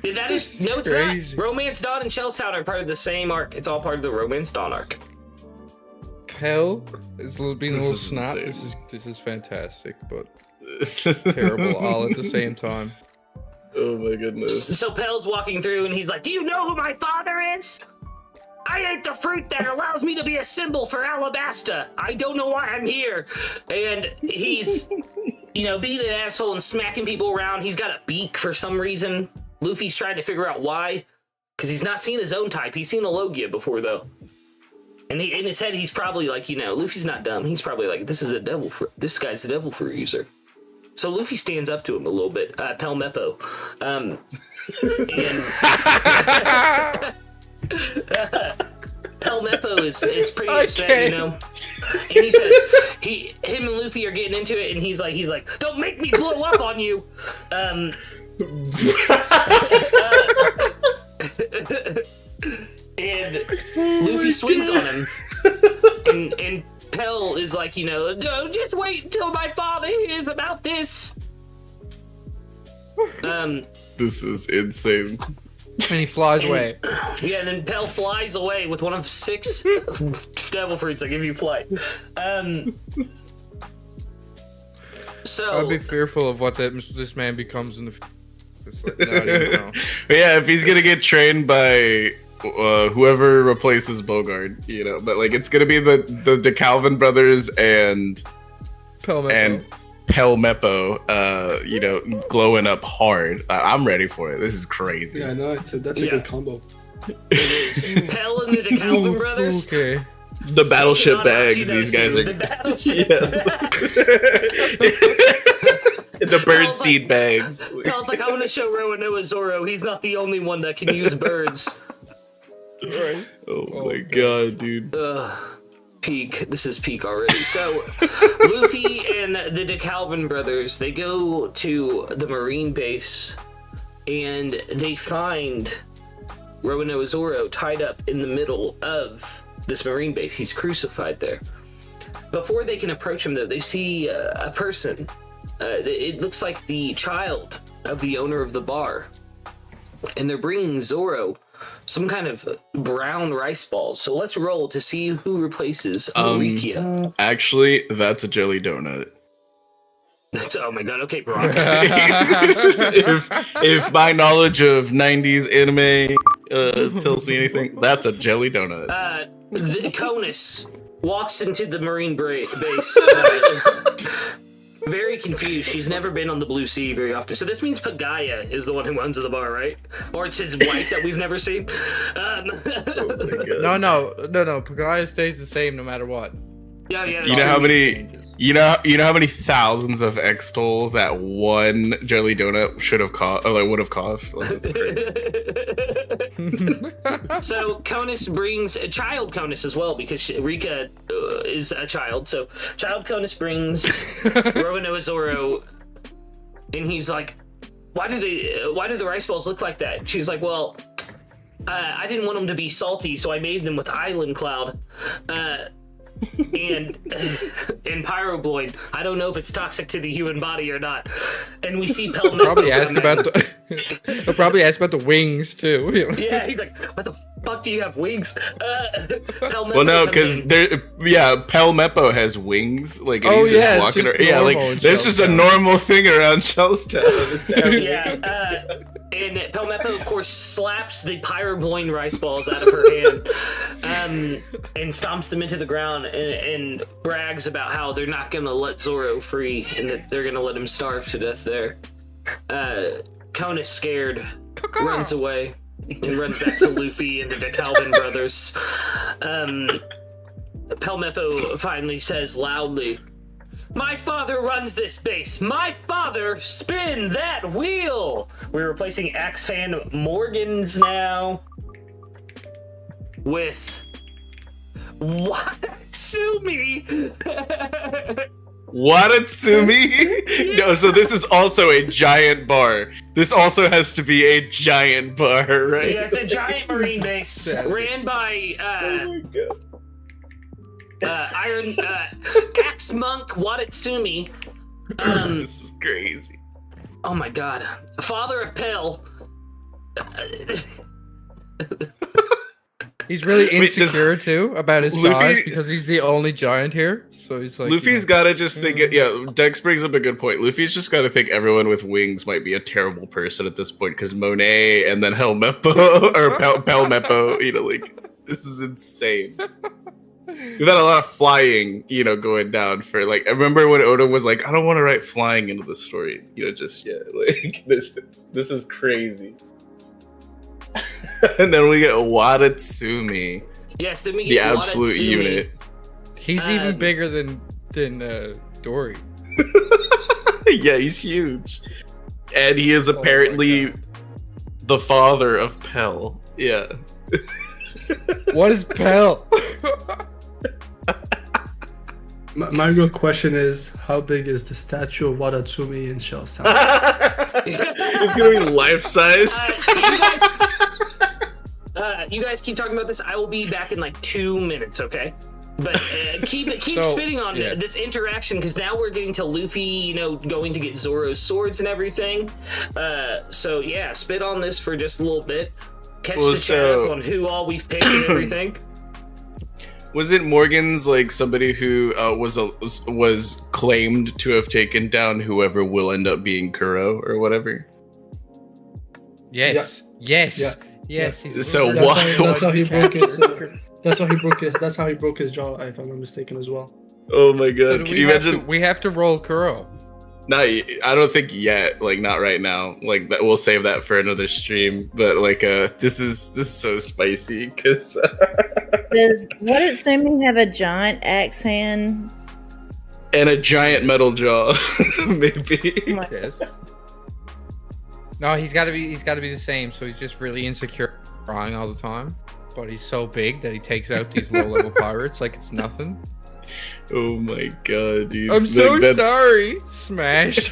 That is no, it's Crazy. not. Romance Dawn and Shellstown are part of the same arc. It's all part of the Romance Dawn arc. Pell is being a little This is snot. insane. This is fantastic, but terrible all at the same time. Oh my goodness. So Pell's walking through and he's like, "Do you know who my father is? I ate the fruit that allows me to be a symbol for Alabasta. I don't know why I'm here." And he's, being an asshole and smacking people around. He's got a beak for some reason. Luffy's trying to figure out why, because he's not seen his own type. He's seen a Logia before, though. And in his head, he's probably like, Luffy's not dumb. He's probably like, this guy's a devil fruit user. So Luffy stands up to him a little bit, Pelmeppo. And Pelmeppo is pretty upset, Okay. And he says, him and Luffy are getting into it, and he's like, "Don't make me blow up on you." And Luffy swings on him, and Pell is like, "No, just wait until my father hears about this." This is insane. And he flies away. Yeah, and then Pell flies away with one of 6 devil fruits that give you flight. So I'd be fearful of what this man becomes in the future. It's like, no, I didn't know. But yeah, if he's gonna get trained by whoever replaces Bogard, you know, but like it's gonna be the DeCalvin brothers and Pelmeppo, you know, glowing up hard. I'm ready for it. This is crazy. Yeah, no, that's a good combo. Pell and the DeCalvin brothers. Okay. The battleship Not bags. Archie These knows guys who. are. The battleship bags. The birdseed bags. Pell's like, I'm gonna show Roanoa Zoro. He's not the only one that can use birds. Right. Oh my god, dude. Peak. This is peak already. So, Luffy and the DeCalvin brothers, they go to the Marine base, and they find Roanoa Zoro tied up in the middle of this Marine base. He's crucified there. Before they can approach him, though, they see a person. It looks like the child of the owner of the bar, and they're bringing Zoro some kind of brown rice balls. So let's roll to see who replaces Marikia. Actually, that's a jelly donut. Oh my god, okay, Brock. if my knowledge of 90s anime tells me anything, that's a jelly donut. Conus walks into the Marine base. Very confused. She's never been on the Blue Sea very often. So this means Pagaya is the one who owns the bar, right? Or it's his wife that we've never seen. Oh my God. No. Pagaya stays the same no matter what. Yeah. You know how many? You know how many thousands of Extol that one jelly donut should have cost, or like would have cost. Like, that's crazy. So Conus brings a child Conus as well, because Rika is a child. So child Conus brings Roanoa Zoro, and he's like, why do the rice balls look like that? She's like, well, I didn't want them to be salty, so I made them with Island Cloud. And pyrobloid. I don't know if it's toxic to the human body or not. And we see Pelmel. Probably ask about I'll probably ask about the wings too. Yeah, he's like, what the fuck do you have wings? Well, no, because Pelmeppo has wings. Like, and Oh, he's yeah, just it's walking just around. Yeah, like normal in that's just a Shellstown. normal thing around Shellstown. Yeah, and Pelmeppo, of course, slaps the pyrobloin rice balls out of her hand, and stomps them into the ground, and brags about how they're not gonna let Zoro free, and that they're gonna let him starve to death there. Conus, scared, runs away and runs back to Luffy and the DeCalvin brothers. Pelmeppo finally says loudly, "My father runs this base. My father spin that wheel." We're replacing Axe Hand Morgans now with Watsumi. Watatsumi? No, so this is also a giant bar. This also has to be a giant bar, right? Yeah, it's a giant marine base ran by Iron Axe Monk Watatsumi. This is crazy. Oh my god. Father of Pell. He's really Wait, does insecure too about his Luffy- size because he's the only giant here. So he's like, Luffy's gotta just think. Yeah, Dex brings up a good point. Luffy's just gotta think everyone with wings might be a terrible person at this point because Monet and then Helmeppo or Pelmeppo. You know, like this is insane. We've had a lot of flying, you know, going down for like. I remember when Oda was like, "I don't want to write flying into the story," you know, just yet. Like this is crazy. And then we get Watatsumi, Yes, then we the get absolute Watatsumi. unit. he's even bigger than Dory. Yeah, he's huge. And he is apparently the father of Pell. Yeah. What is Pell? My real question is, how big is the statue of Watatsumi in Shellstown? It's gonna be life size. You guys keep talking about this. I will be back in like 2 minutes, okay? But keep So, spitting on yeah. this interaction, because now we're getting to Luffy, you know, going to get Zoro's swords and everything. So yeah, spit on this for just a little bit. Catch Well, the chat so- up on who all we've picked and everything. Wasn't Morgan's like somebody who was claimed to have taken down whoever will end up being Kuro or whatever? Yes. Yes. Yeah. Yes. He's So really why- good. That's how he broke his. That's how he broke his jaw, if I'm not mistaken, as well. Oh my So god! do Can we you have imagine? we have to roll Kuro. Not, I don't think yet. Like not right now. Like that, we'll save that for another stream. But like, this is so spicy because. Does what Utsumi have a giant axe hand? And a giant metal jaw, maybe. Yes. No, he's got to be the same. So he's just really insecure, crying all the time. But he's so big that he takes out these low-level pirates like it's nothing. Oh my god, dude! I'm so Like, that's- sorry. Smash.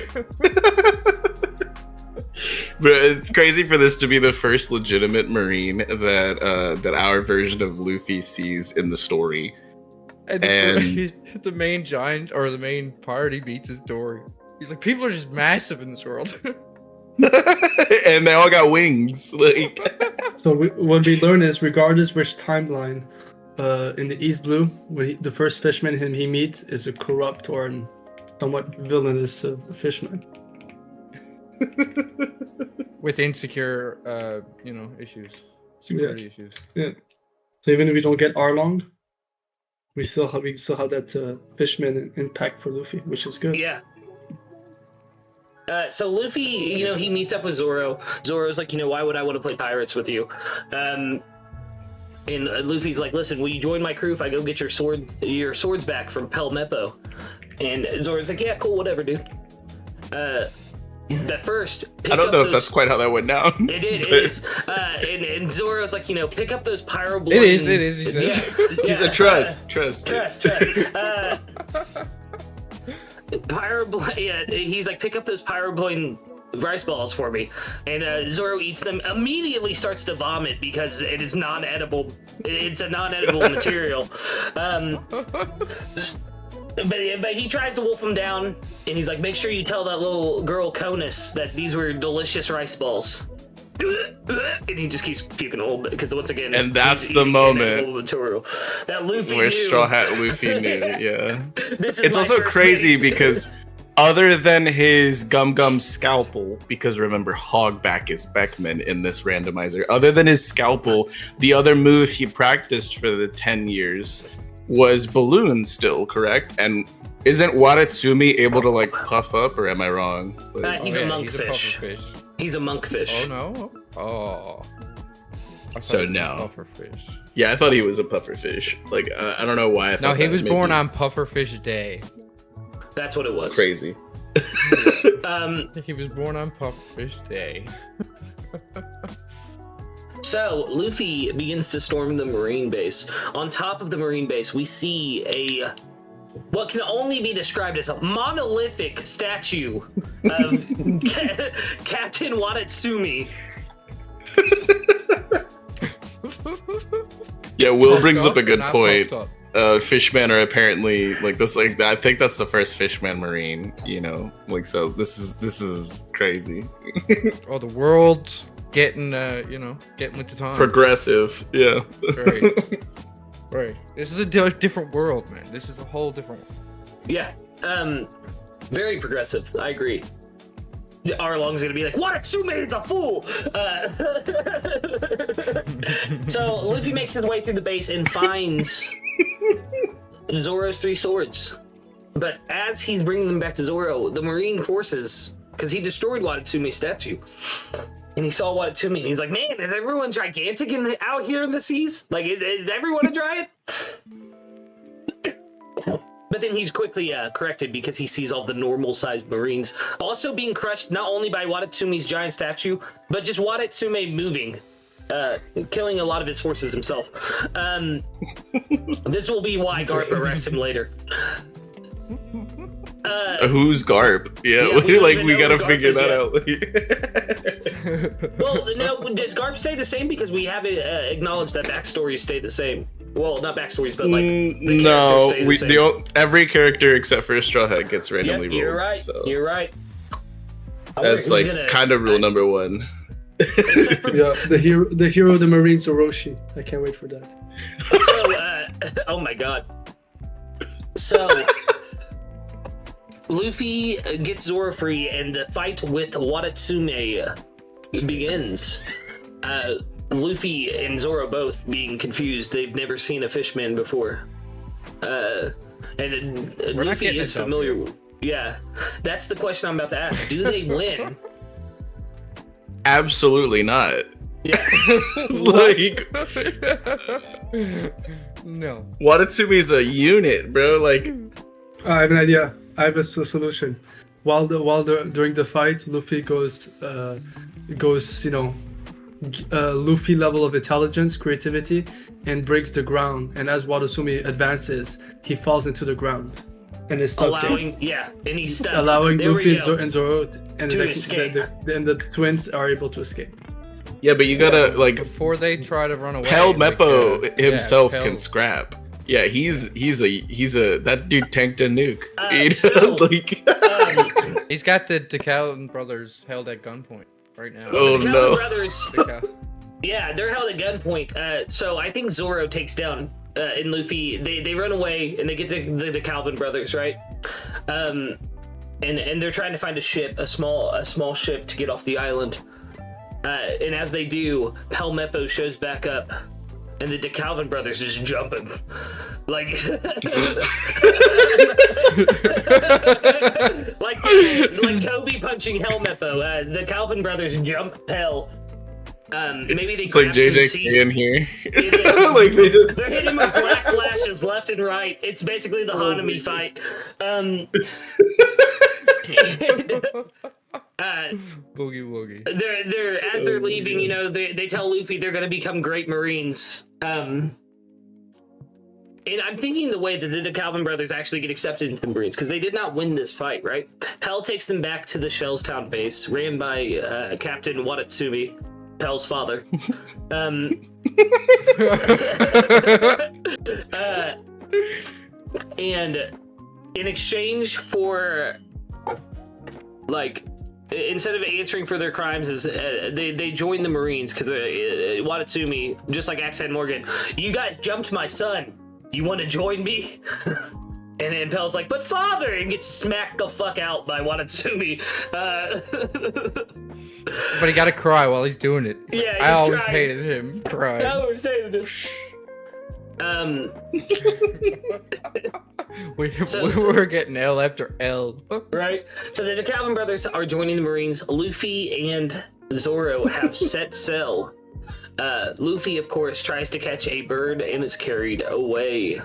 But it's crazy for this to be the first legitimate Marine that our version of Luffy sees in the story. And the main giant or the main pirate, he beats his Dory. He's like, people are just massive in this world. And they all got wings. Like, So what we learn is, regardless which timeline, in the East Blue, the first fishman he meets is a corrupt or somewhat villainous fishman. With insecure, issues. Security issues. So even if we don't get Arlong, we still have that fishman impact for Luffy, which is good. Yeah. So Luffy, he meets up with Zoro. Zoro's like, why would I want to play pirates with you? And Luffy's like, listen, will you join my crew if I go get your swords back from Pelmepo? And Zoro's like, yeah, cool, whatever, dude. But first, I don't know if that's quite how that went down. It is. And Zoro's like, pick up those pyroblade. It is. He says. He said, trust. Pyroblade. Yeah, he's like, pick up those pyroblade rice balls for me. And Zoro eats them. Immediately starts to vomit because it is non-edible. It's a non-edible material. But he tries to wolf him down, and he's like, make sure you tell that little girl Conus that these were delicious rice balls. And he just keeps puking a little bit, because once again... And that's he's the eating moment material. That Luffy where knew. Straw Hat Luffy knew, yeah. This is It's my also first crazy mate. because other than his Gum scalpel, because remember, Hogback is Beckman in this randomizer, other than his scalpel, the other move he practiced for the 10 years was balloon still, correct? And isn't Watatsumi able to like puff up, or am I wrong? Like, He's a monkfish. pufferfish. He's a monkfish. Oh no. Oh. I So thought he was a no. Pufferfish. yeah, I thought he was a pufferfish. Like, I don't know why I No, thought he that. was Maybe born on Pufferfish Day. That's what it was. crazy. He was born on Pufferfish Day. So, Luffy begins to storm the Marine base. On top of the Marine base, we see what can only be described as a monolithic statue of Captain Watatsumi. Yeah, Will brings Puffed up a good not point. puffed up. Fishmen are apparently like this. Like, I think that's the first Fishman Marine. Like, so this is crazy. Oh, the world's getting, getting with the times. Progressive, yeah. Right. Right. This is a different world, man. This is a whole different world. Yeah. Very progressive. I agree. Arlong's gonna be like, Watatsumi is a fool! So Luffy makes his way through the base and finds Zoro's 3 swords. But as he's bringing them back to Zoro, the Marine forces, because he destroyed Watatsumi's statue, and he saw Watatsumi, and he's like, man, is everyone gigantic out here in the seas? Like, is everyone a giant? But then he's quickly corrected because he sees all the normal-sized Marines also being crushed not only by Watatsumi's giant statue, but just Watatsumi moving, killing a lot of his forces himself. This will be why Garp arrests him later. Who's Garp? Yeah, Yeah, we don't like even we know gotta who Garp figure is that out. Well, no, does Garp stay the same? Because we haven't acknowledged that backstories stay the same. Well, not backstories, but like the no, characters stay the same. every character except for Straw Hat gets randomly Yep, rolled. you're right. So You're right. I wonder that's who's like gonna- kind of rule number 1. Except for, Yeah, the hero of the Marines, Orochi. I can't wait for that. so oh my god. So, Luffy gets Zoro free, and the fight with Watatsume begins. Luffy and Zoro both being confused. They've never seen a fishman before. And Luffy is familiar. Yeah, that's the question I'm about to ask. Do they win? Absolutely not. Yeah. Like, No. Watatsumi's a unit, bro. Like, I have an idea. I have a solution. During the fight, Luffy goes, Luffy level of intelligence, creativity, and breaks the ground. And as Watasumi advances, he falls into the ground and is stuck there. And he's stuck. Allowing There Luffy we go. and Zoro and To escape. the twins are able to escape. yeah, but you gotta like Before they try to run away. Pel like, Meppo himself Pel- can scrap. Yeah, he's a that dude tanked a nuke. You know, so- like, He's got the DeKalb brothers held at gunpoint right now. Oh, The Calvin no. brothers, DeKalb- yeah, they're held at gunpoint. So I think Zoro takes down and Luffy. They run away and they get the Calvin brothers, right? And they're trying to find a ship, a small ship to get off the island. And as they do, Pel Meppo shows back up, and the DeKalvin brothers just jumping, like like Kobe punching Hell Meppo. The Calvin brothers jump Pel. Maybe they it's like grab some JJK in here. It is. Like they just They're hitting with black flashes left and right. It's basically the Hanami fight. Boogie woogie. They're as they're leaving, you know, they tell Luffy they're gonna become great Marines. And I'm thinking the way that the Calvin brothers actually get accepted into the Marines, because they did not win this fight, right? Hell takes them back to the Shellstown base, ran by Captain Watatsumi, Pel's father. And in exchange for, like, instead of answering for their crimes, is they join the Marines, because Watatsumi, just like Axe Head Morgan, you guys jumped my son. You want to join me? And then Pel's like, but father, and gets smacked the fuck out by Watatsumi. But he gotta cry while he's doing it. He's Yeah, like, he's I always crying. hated him crying. I was saying this. We're getting L after L. Right? So the Calvin brothers are joining the Marines. Luffy and Zoro have set sail. Luffy, of course, tries to catch a bird and is carried away.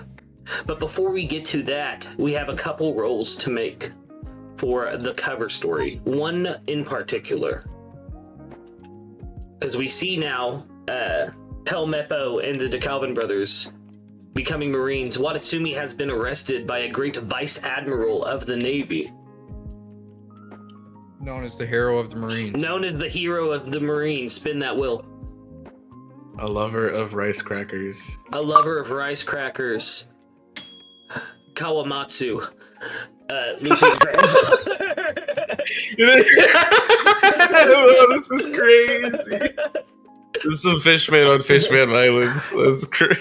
But before we get to that, we have a couple roles to make for the cover story. One in particular. Because we see now Pel Meppo and the DeKalvin brothers becoming Marines. Watatsumi has been arrested by a great vice admiral of the Navy, Known as the hero of the Marines. known as the hero of the Marines. Spin that wheel. a lover of rice crackers. A lover of rice crackers. Kawamatsu. Luffy's grandfather. Oh, this is crazy. This is some Fishman on Fishman Islands. That's crazy.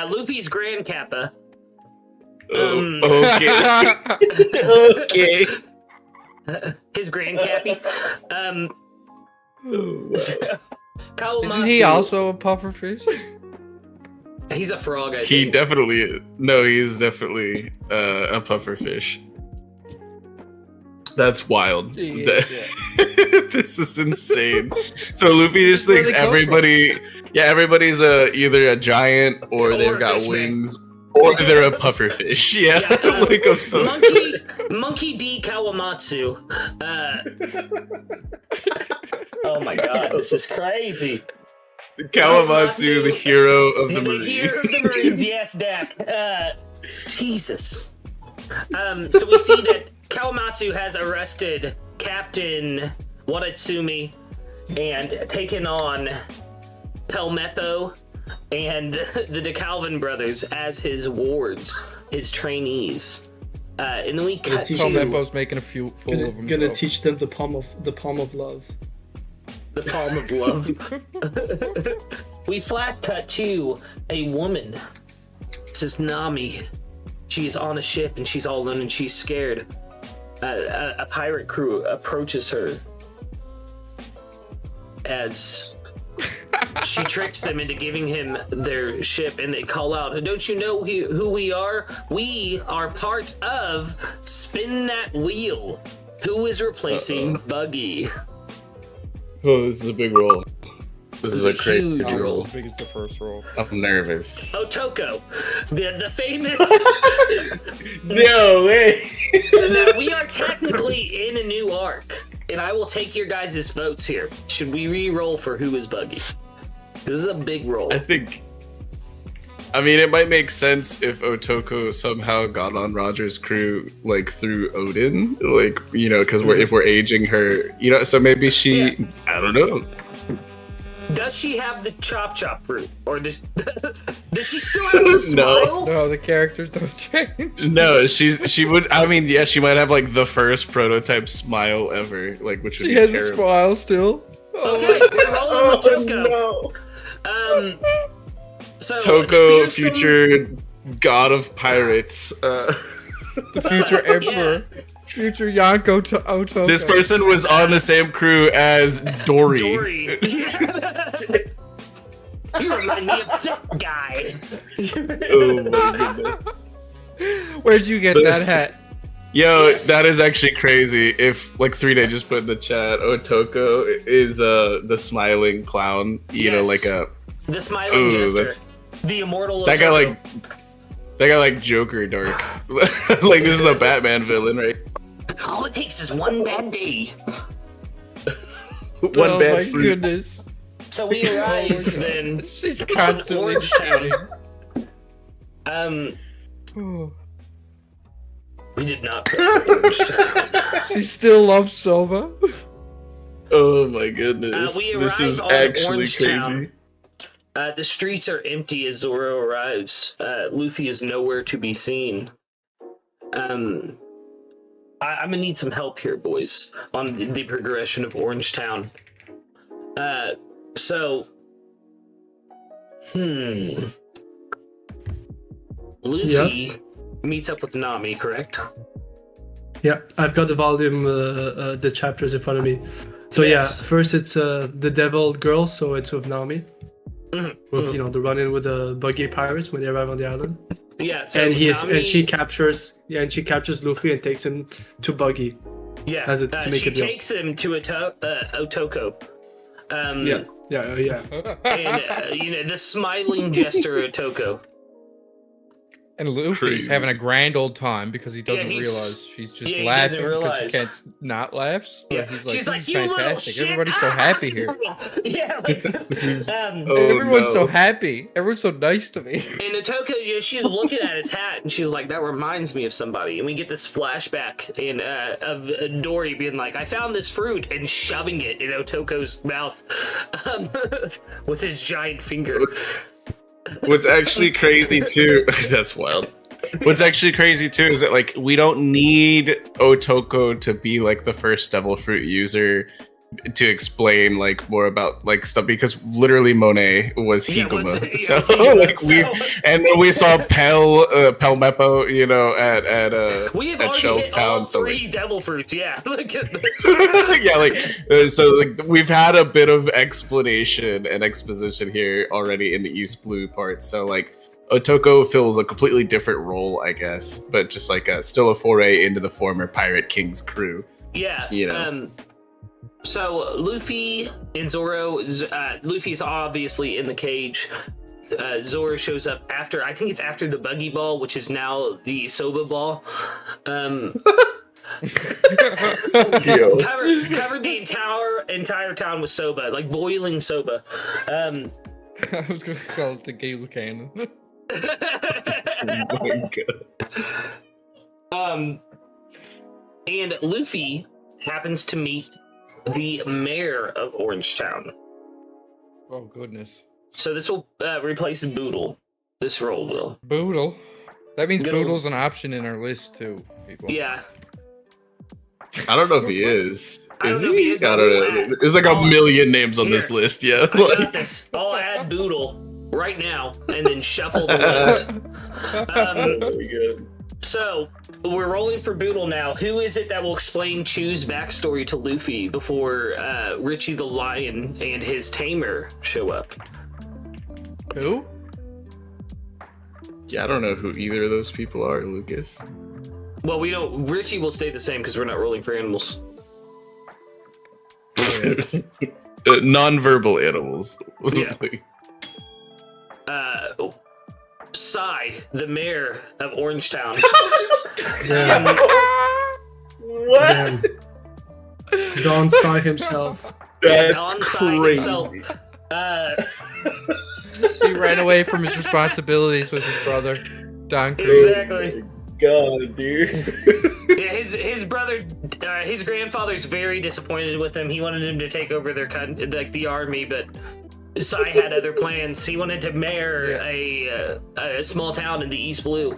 Luffy's Grand Kappa. Okay. Okay. His Grand Cappy. Kawamatsu. Isn't he also a pufferfish? He's a frog, I think. He definitely is. No, he's definitely a pufferfish. That's wild. This is insane. So Luffy just Where thinks they come everybody, everybody's either a giant or Or they've a got fishman. wings, or they're a pufferfish. Yeah, like of some. Monkey D. Kawamatsu. Oh my god, this is crazy. Kawamatsu, the hero of the The Marines. hero of the Marines, yes, Dak. Jesus. So we see that Kawamatsu has arrested Captain Watatsumi and taken on Pel Meppo and the DeKalvin brothers as his wards, his trainees. And then we cut teach Tom to Meppo's making a fool of himself. Gonna teach them the palm of love. the palm of love. we flash cut to a woman. This is Nami. She's on a ship and she's all alone and she's scared. A pirate crew approaches her as she tricks them into giving him their ship, and they call out, "Don't you know who we are? We are part of Spin That Wheel." Who is replacing Buggy? Oh, this is a big roll. This is a crazy huge roll. roll. As big as the first roll. I'm nervous. Otoko, the famous. No way. Now, we are technically in a new arc, and I will take your guys' votes here. Should we re-roll for who is Buggy? This is a big roll. I mean, it might make sense if Otoko somehow got on Roger's crew, like through Odin, like, you know, because if we're aging her, you know, so maybe she, I don't know. Does she have the chop root, or does she still have the smile? No, the characters don't change. No, she would. I mean, yeah, she might have like the first prototype smile ever, like which would She be has terrible. a smile still. Okay, we're rolling with Toko. So Toko, the fearsome- future god of pirates. The future emperor. Future Yonko Otoko. This person was on the same crew as Dory. Dory. You remind me of that guy. Oh my goodness. Where'd you get that hat? Yo, Yes. that is actually crazy. If like 3Day just put in the chat, Otoko is the smiling clown. You know, like a the smiling jester, that's the immortal. that guy Otoko. that guy like Joker dark. Like this is a Batman villain, right? All it takes is one bad day. One Oh bad my fruit. goodness. So we arrive then. She's on constantly Orange shouting. Town. Oh. We did not pick for Orange Town. She still loves Soba. Oh my goodness. We This is arrive on actually Orange crazy. Town. The streets are empty as Zoro arrives. Luffy is nowhere to be seen. I'm gonna need some help here, boys, on the progression of Orange Town. Luffy meets up with Nami, correct? Yeah, I've got the volume, the chapters in front of me. So Yes. yeah, first it's the devil girl, so it's with Nami, with you know the run-in with the buggy pirates when they arrive on the island, Yeah. So and Nami, she captures Luffy and takes him to Buggy. yeah, has it to make she a deal. takes him to Otoko. Yeah. And you know, the smiling jester Otoko. And Luffy's Crazy. having a grand old time because he doesn't he's- realize she's just he doesn't laughing because realize. he can't not laugh. So Yeah, he's like, she's this like, is "You little fantastic. shit!" Everybody's so happy here. Yeah, like, Oh, Everyone's so no. happy. Everyone's so nice to me. and Otoko, you know, she's looking at his hat, and she's like, "That reminds me of somebody." And we get this flashback of Dory being like, "I found this fruit," and shoving it in Otoko's mouth with his giant finger. What's actually crazy too, that's wild. What's actually crazy too is that like we don't need Otoko to be like the first devil fruit user to explain like more about like stuff, because literally Monet was Yeah, Higuma. it was So Higuma, like we so- and then we saw Pelmepo, you know, at We have at already Shell's hit all Town, so three devil fruits. Yeah, look at yeah, like so like we've had a bit of explanation and exposition here already in the East Blue part. So like Otoko fills a completely different role, I guess, but just like still a foray into the former Pirate King's crew. Yeah. You know. So Luffy and Zoro, Luffy's obviously in the cage. Zoro shows up after, I think it's after the buggy ball, which is now the soba ball. Yo. Covered the entire town with soba, like boiling soba. I was going to call it the Gale Cannon. Oh my God. And Luffy happens to meet the mayor of Orange Town. Oh, goodness. So this will replace Boodle. This role will. Boodle. That means Good old- Boodle's an option in our list, too, people. Yeah. I don't know if he is. I don't Is know if he is, I but don't we'll know. add- There's like a I'll- million names on this Here. list. Yeah. I got this. I'll add Boodle right now and then shuffle the list. Very good. So we're rolling for Boodle now. Who is it that will explain Chu's backstory to Luffy before Richie the Lion and his tamer show up? Who? Yeah, I don't know who either of those people are, Lucas. Well, we don't. Richie will stay the same because we're not rolling for animals. Non-verbal animals. Yeah. Sai, the mayor of Orangetown. Yeah, What? man. Don Sai himself. That's Don Sai crazy. himself. He ran away from his responsibilities with his brother, Don Creed. Exactly. God, dude. Yeah, his brother, his grandfather's very disappointed with him. He wanted him to take over their like the army, but Sai had other plans. He wanted to mayor a small town in the East Blue.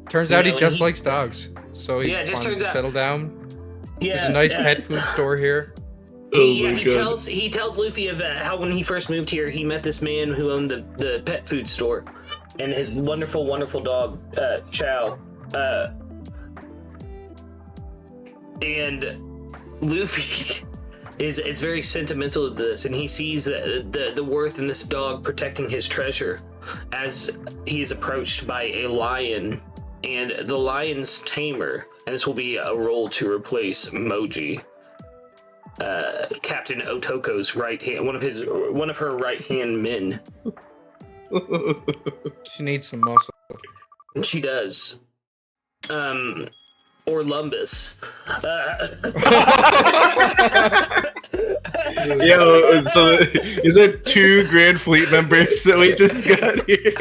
Turns You out he know, just he- likes dogs, so he Yeah, it just wanted turns to out- settle down. Yeah, There's a nice yeah. pet food store here. He, Oh my God. he tells Luffy of how when he first moved here, he met this man who owned the pet food store, and his wonderful dog Chow. And Luffy is very sentimental to this, and he sees the worth in this dog protecting his treasure as he is approached by a lion and the lion's tamer, and this will be a role to replace Moji. Captain Otoko's right hand, one of her right hand men. She needs some muscle. And she does. Or Lumbus. Yo, so is it 2 Grand Fleet members that we just got here?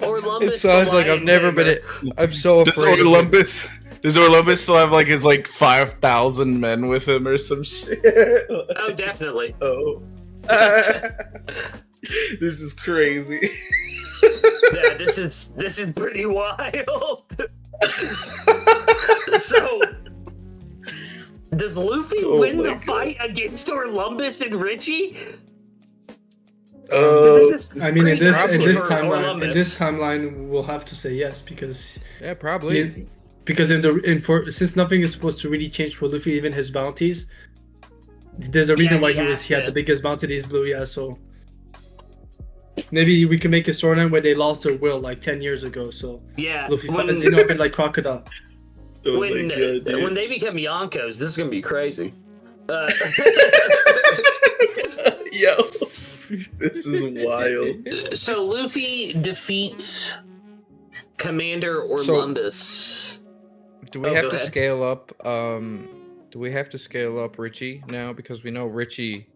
Or Lumbus. It sounds the like I've lion never tamer. been. I'm so Does afraid. of him. Orlumbus still have like his like 5,000 men with him or some shit? Oh, definitely. Oh. This is crazy. Yeah, this is pretty wild. So, does Luffy Oh win my the God. fight against Orlumbus and Richie? Oh, This is I mean, in pretty this drastic for timeline, Orlumbus. we'll have to say yes because Yeah, probably. because since nothing is supposed to really change for Luffy, even his bounties. There's a reason Yeah, why he he has had to. the biggest bounty in East Blue. Yeah, so maybe we can make a storyline where they lost their will like 10 years ago. So Yeah, Luffy when, finds a bit like Crocodile. oh when, my God, dude. when they become Yonkos, this is gonna be crazy. Yo, this is wild. So Luffy defeats Commander Orlumbus. Do we Oh, have go to ahead. scale up? Do we have to scale up Richie now because we know Richie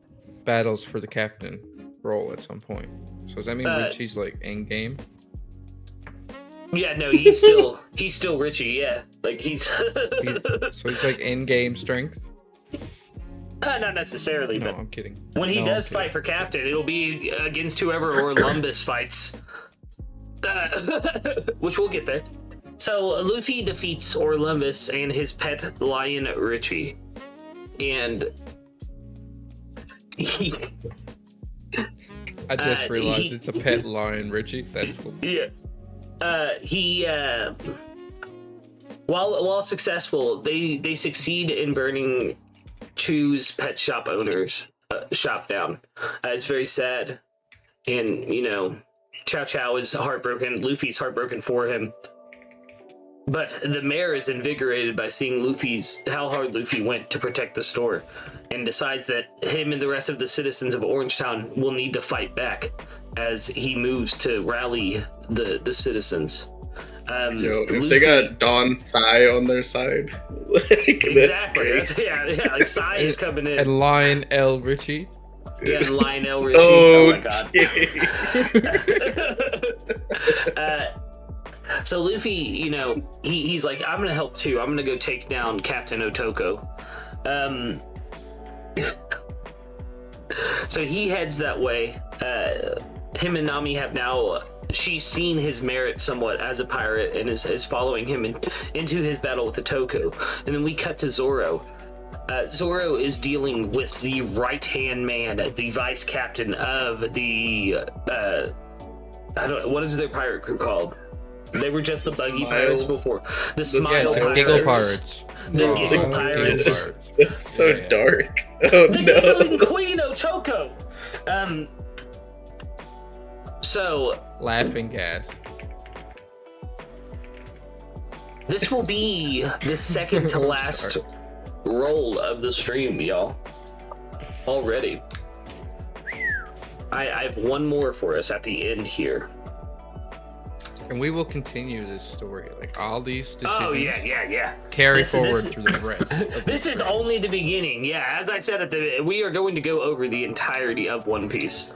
battles for the captain role at some point? So does that mean Richie's like in game? Yeah, no, he's still Richie. Yeah, like he's So he's like in game strength. not necessarily, No, but I'm kidding. when he No, does I'm fight for captain, it'll be against whoever Orlumbus fights, which we'll get there. So Luffy defeats Orlumbus and his pet lion Richie, and he, I just realized he- it's a pet lion, Richie. That's cool. yeah, while successful, they succeed in burning Chu's pet shop owner's shop down. It's very sad, and you know, Chow Chow is heartbroken. Luffy's heartbroken for him. But the mayor is invigorated by seeing how hard Luffy went to protect the store, and decides that him and the rest of the citizens of Orangetown will need to fight back as he moves to rally the citizens. Yo, if Luffy- they got Don Sai on their side, like, that's exactly, crazy. yeah, like Sai is coming in, And Lion L Richie. yeah, and Lionel Richie. Oh my god. Okay. So Luffy, you know, he's like, I'm gonna help too. I'm gonna go take down Captain Otoko. So he heads that way. Him and Nami have now she's seen his merit somewhat as a pirate and is following him into his battle with the Toko. And then we cut to Zoro. Zoro is dealing with the right-hand man, the vice captain of the I don't know, what is their pirate crew called? They were just the buggy Smile. pirates before. The Smile the Pirates. Giggle Pirates. The Oh, Giggle Pirates. That's so Yeah. dark. Oh The no. Giggling Queen Otoko. So Laughing gas. this will be the second to last Sorry. roll of the stream, y'all. Already. I have one more for us at the end here. And we will continue this story. Like all these decisions Oh yeah. carry This- forward this- through the rest. of This the is story. only the beginning. Yeah, as I said we are going to go over the entirety of One Piece.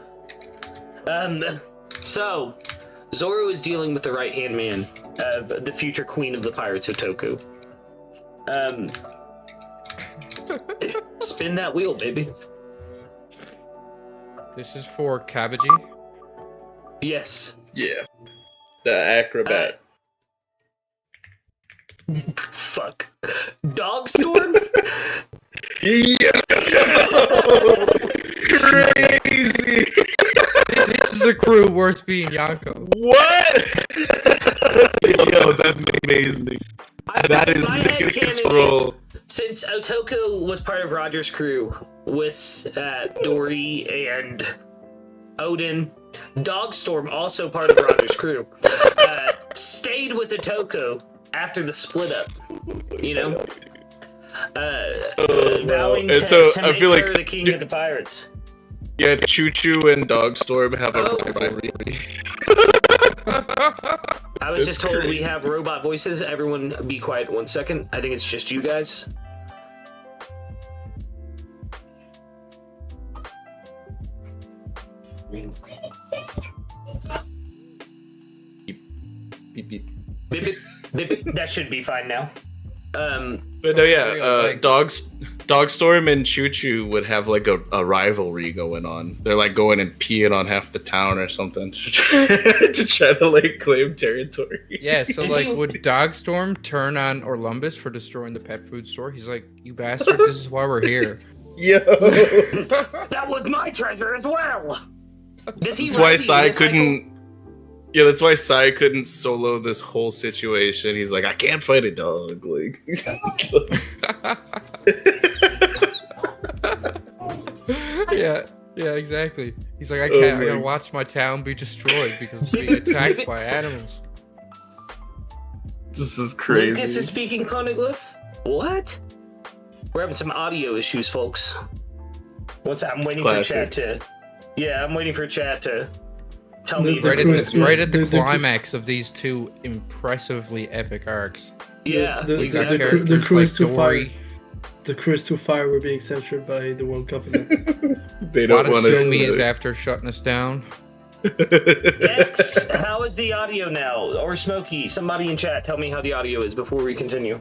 So Zoro is dealing with the right-hand man of the future queen of the pirates, Otoko. Spin that wheel, baby. This is for Kabaji. Yes. Yeah. The acrobat. Fuck. Dogstorm? Yeah. Crazy. This is a crew worth being Yonko. What? Yo, that's amazing. That is My the sickest headcanon roll. is, since Otoko was part of Roger's crew with Dory and Odin, Dogstorm, also part of Roger's crew, stayed with Otoko after the split up. You know? Vowing And to, so, to I make feel her like- the king of the pirates. Yeah, Choo Choo and Dogstorm have a Oh. rivalry. I was That's just told we crazy. have robot voices. Everyone be quiet 1 second. I think it's just you guys. Beep, beep. Beep, beep, beep, beep. That should be fine now. But no, yeah, Like- Dogstorm and Choo Choo would have like a rivalry going on. They're like going and peeing on half the town or something to try to like claim territory. Yeah, so Is like he- would Dogstorm turn on Orlumbus for destroying the pet food store? He's like, you bastard, this is why we're here. Yo, That was my treasure as well. Does he that's why ride the Sai unicycle? couldn't. Yeah, that's why Sai couldn't solo this whole situation. He's like, I can't fight a dog. Like, yeah, exactly. He's like, I Oh can't. I my- gotta watch my town be destroyed because it's being attacked by animals. this is crazy. Lucas is speaking poneglyph? What? We're having some audio issues, folks. What's that? I'm waiting for Classic. chat to. Yeah, I'm waiting for chat to tell me. if Right everything's- at the the- climax of these two impressively epic arcs. Yeah, the- exactly. the crew- Characters crew is like too far. Dory, The crews too far were being censored by the World Government. They don't want to Watatsumi is after shutting us down. X, how is the audio now? Or Smokey, somebody in chat, tell me how the audio is before we continue.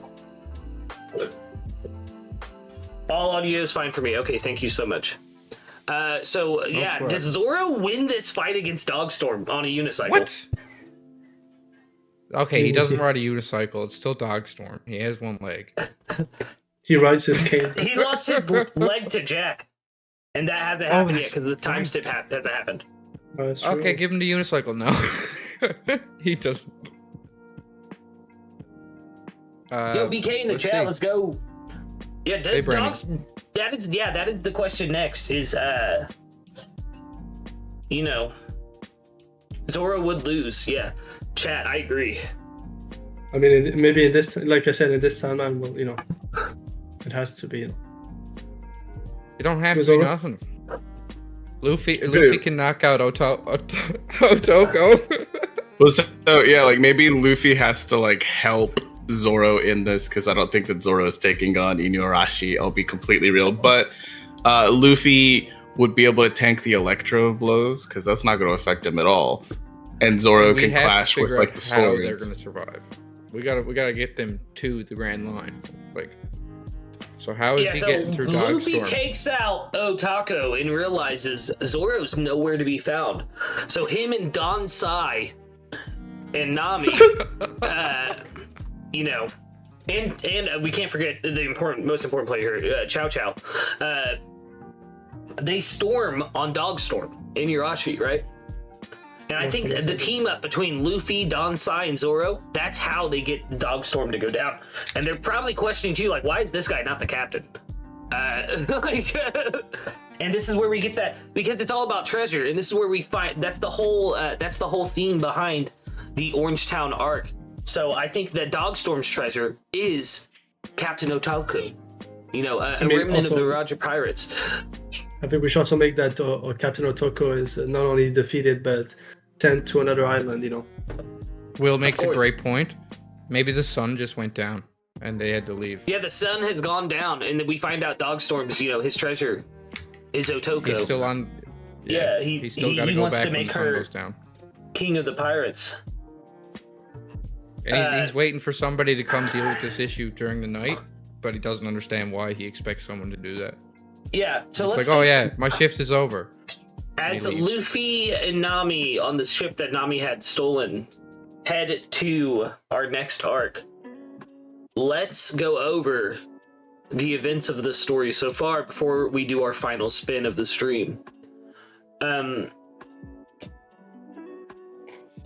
All audio is fine for me. Okay, thank you so much. So yeah, sweat. does Zoro win this fight against Dogstorm on a unicycle? What? Okay, he doesn't ride a unicycle. It's still Dogstorm. He has one leg. He rides his cane. He lost his leg to Jack, and that hasn't happened yet because the time step hasn't happened. That's true. Okay, give him the unicycle. No, he doesn't. Yo, BK in the let's chat, see. let's go. Yeah, Hey, does Brandon. dogs? That is the question next. Is you know, Zoro would lose. Yeah, chat, I agree. I mean, maybe in this, like I said, in this timeline, well, it has to be. You don't have to Was be over? nothing. Luffy can knock out Otoko. Well, so yeah, like maybe Luffy has to like help Zoro in this because I don't think that Zoro is taking on Inuarashi. I'll be completely real, but Luffy would be able to tank the electro blows because that's not going to affect him at all, and Zoro We can have to clash with figure like out the how they're swords. gonna survive. We gotta get them to the Grand Line. Like, so how is Yeah, he so getting through Luffy Dogstorm? takes out Otako and realizes Zoro's nowhere to be found. So him and Don Sai and Nami, you know, and we can't forget the most important player here, Chow Chow. They storm on Dogstorm in Yurashi, right? And I think the team up between Luffy, Donsai, and Zoro, that's how they get Dogstorm to go down. And they're probably questioning too, like, why is this guy not the captain? And this is where we get that, because it's all about treasure, and this is where we find that's the whole theme behind the Orangetown arc. So I think that Dogstorm's treasure is Captain Otoko, you know, a remnant also, of the Roger Pirates. I think we should also make that Captain Otoko is not only defeated but sent to another island. You know. Will makes a course. great point. Maybe the sun just went down and they had to leave. Yeah, the sun has gone down, and then we find out Dogstorm's, you know, his treasure is Otoko. He's still on. Yeah, he's still got to he go wants back to when make the sun her goes down. king of the pirates. And he's waiting for somebody to come deal with this issue during the night, but he doesn't understand why he expects someone to do that. Yeah, so It's let's like, oh face- yeah, my shift is over. As he leaves. Luffy and Nami on the ship that Nami had stolen head to our next arc, let's go over the events of the story so far before we do our final spin of the stream.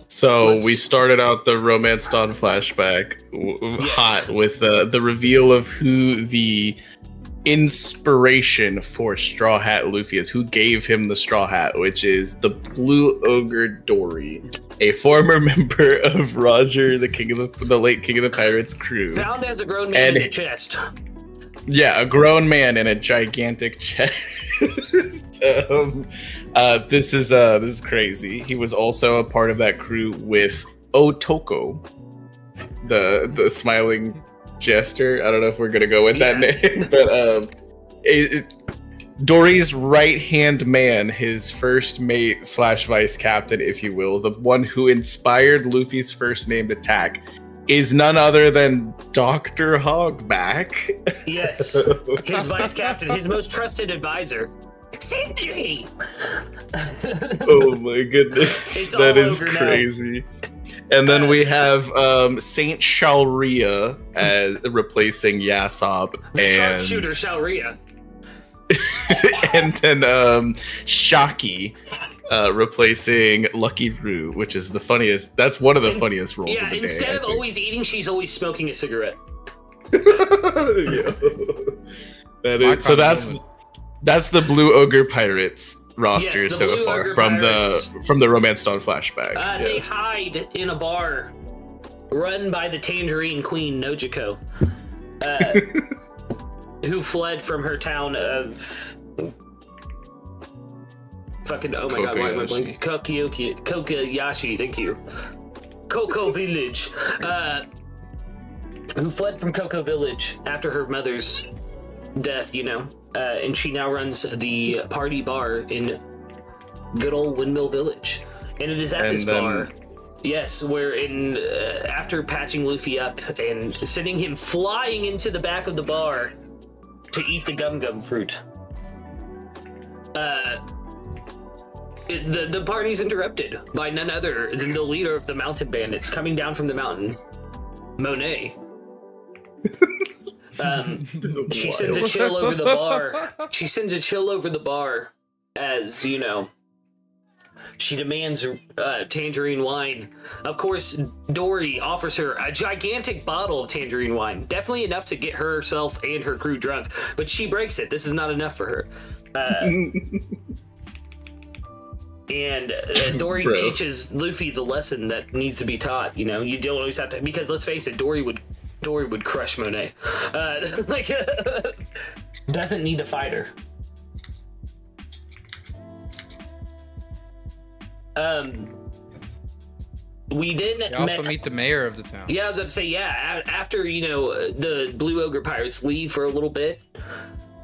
So we started out the Romance Dawn flashback hot with the reveal of who the inspiration for Straw Hat Luffy is, who gave him the straw hat, which is the Blue Ogre Dory, a former member of Roger, the late King of the Pirates crew. Found as a grown man in a chest. Yeah, a grown man in a gigantic chest. This is crazy. He was also a part of that crew with Otoko, the smiling jester. I don't know if we're gonna go with that name, but Dory's right hand man, his first mate / vice captain, if you will, the one who inspired Luffy's first named attack, is none other than Dr. Hogback. Yes, his vice captain, his most trusted advisor, Sindri. Oh my goodness, It's that all is over now. crazy. And then we have Saint Shalria as replacing Yasop, and Sharpshooter Shalria. and then Shaki replacing Lucky Roo, which is the funniest. That's one of the funniest roles Yeah, of the day. instead I of think. always eating, she's always smoking a cigarette. Yeah. That My is, so kind of that's the Blue Ogre Pirates roster Yes, the so Blue far Ogre from Pirates. the Romance Dawn flashback. They hide in a bar run by the Tangerine Queen Nojiko, who fled from her town of fucking, oh my god, why am I blanking? Kokoyashi, thank you. Coco Village. Who fled from Coco Village after her mother's death, you know, and she now runs the party bar in good old Windmill Village. And it is at this bar, yes, where after patching Luffy up and sending him flying into the back of the bar to eat the gum gum fruit, the party's interrupted by none other than the leader of the mountain bandits coming down from the mountain, Monet. She sends a chill over the bar. She sends a chill over the bar as, you know, she demands tangerine wine. Of course, Dory offers her a gigantic bottle of tangerine wine. Definitely enough to get herself and her crew drunk, but she breaks it. This is not enough for her. And Dory teaches Luffy the lesson that needs to be taught. You know, you don't always have to, because let's face it, Dory would crush Monet. Doesn't need to fight her. We then You also meet the mayor of the town. Yeah, I was going to say, yeah, after, you know, the Blue Ogre Pirates leave for a little bit,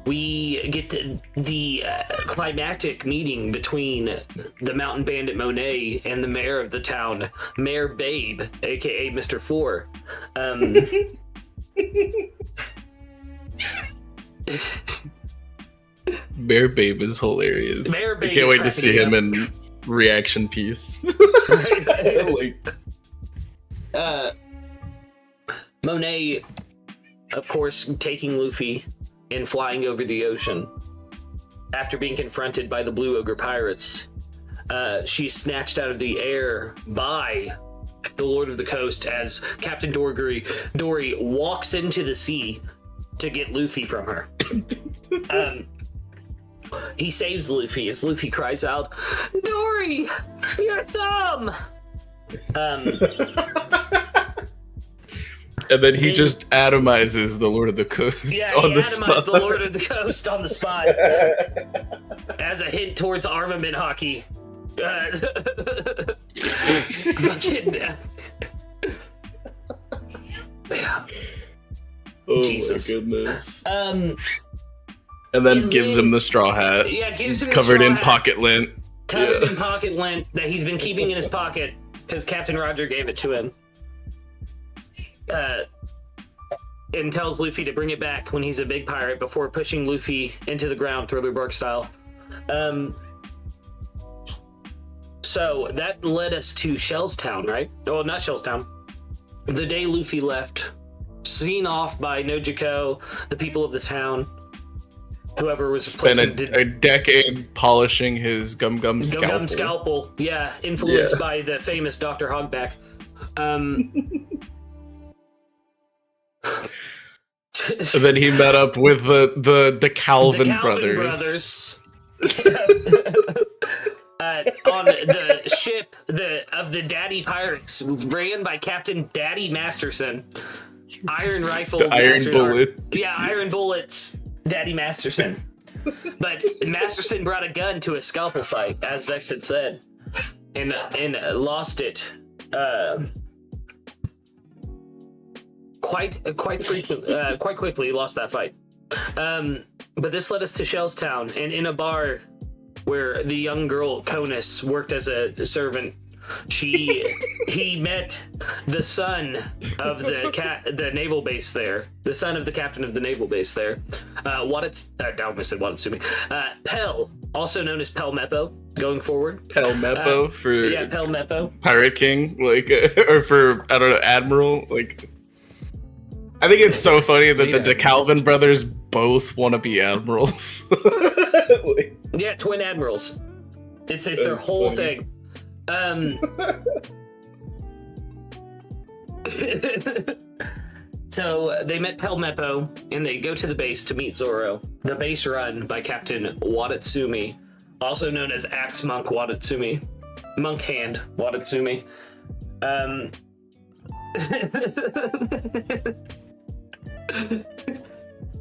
we get the climactic meeting between the mountain bandit Monet and the mayor of the town, Mayor Babe, aka Mr. Four. Bear Babe is hilarious. Bear Babe I can't is wait to see cracking him in reaction piece. Like, Monet, of course, taking Luffy and flying over the ocean. After being confronted by the Blue Ogre pirates, she's snatched out of the air by the Lord of the Coast as Captain Dory walks into the sea to get Luffy from her. He saves Luffy as Luffy cries out, "Dory, your thumb!" And then he just atomizes the Lord of the Coast on the spot. The Lord of the Coast on the spot as a hint towards armament hockey. Fucking, yeah. Oh Jesus. my goodness. And then gives him the straw hat. Yeah, gives him covered the straw in hat, pocket lint. covered in pocket lint that he's been keeping in his pocket because Captain Roger gave it to him. And tells Luffy to bring it back when he's a big pirate before pushing Luffy into the ground, Thriller Bark style. So that led us to Shellstown, right? Oh, not Shellstown. The day Luffy left, seen off by Nojiko, the people of the town, whoever was Spent replacing a decade polishing his gum scalpel. Gum scalpel. Yeah, influenced by the famous Dr. Hogback. And then he met up with the Calvin brothers. On the ship of the Daddy Pirates, ran by Captain Daddy Masterson. Iron Rifle. The Iron Bullet. Iron Bullets. Daddy Masterson. But Masterson brought a gun to a scalpel fight, as Vex had said, and lost it. Quite quickly lost that fight. But this led us to Shellstown, and in a bar where the young girl Conus worked as a servant, he met the son of the naval base there, the son of the captain of the naval base there. I almost said Watatsumi. Pell, also known as Pel Meppo, going forward. Pel Meppo Pel Meppo. Pirate King, or for, I don't know, Admiral, I think it's so funny that the DeCalvin brothers both want to be admirals. Yeah, twin admirals. It's their whole thing. So they met Pel Meppo, and they go to the base to meet Zoro. The base run by Captain Watatsumi, also known as Axe Monk Watatsumi. Monk Hand Watatsumi.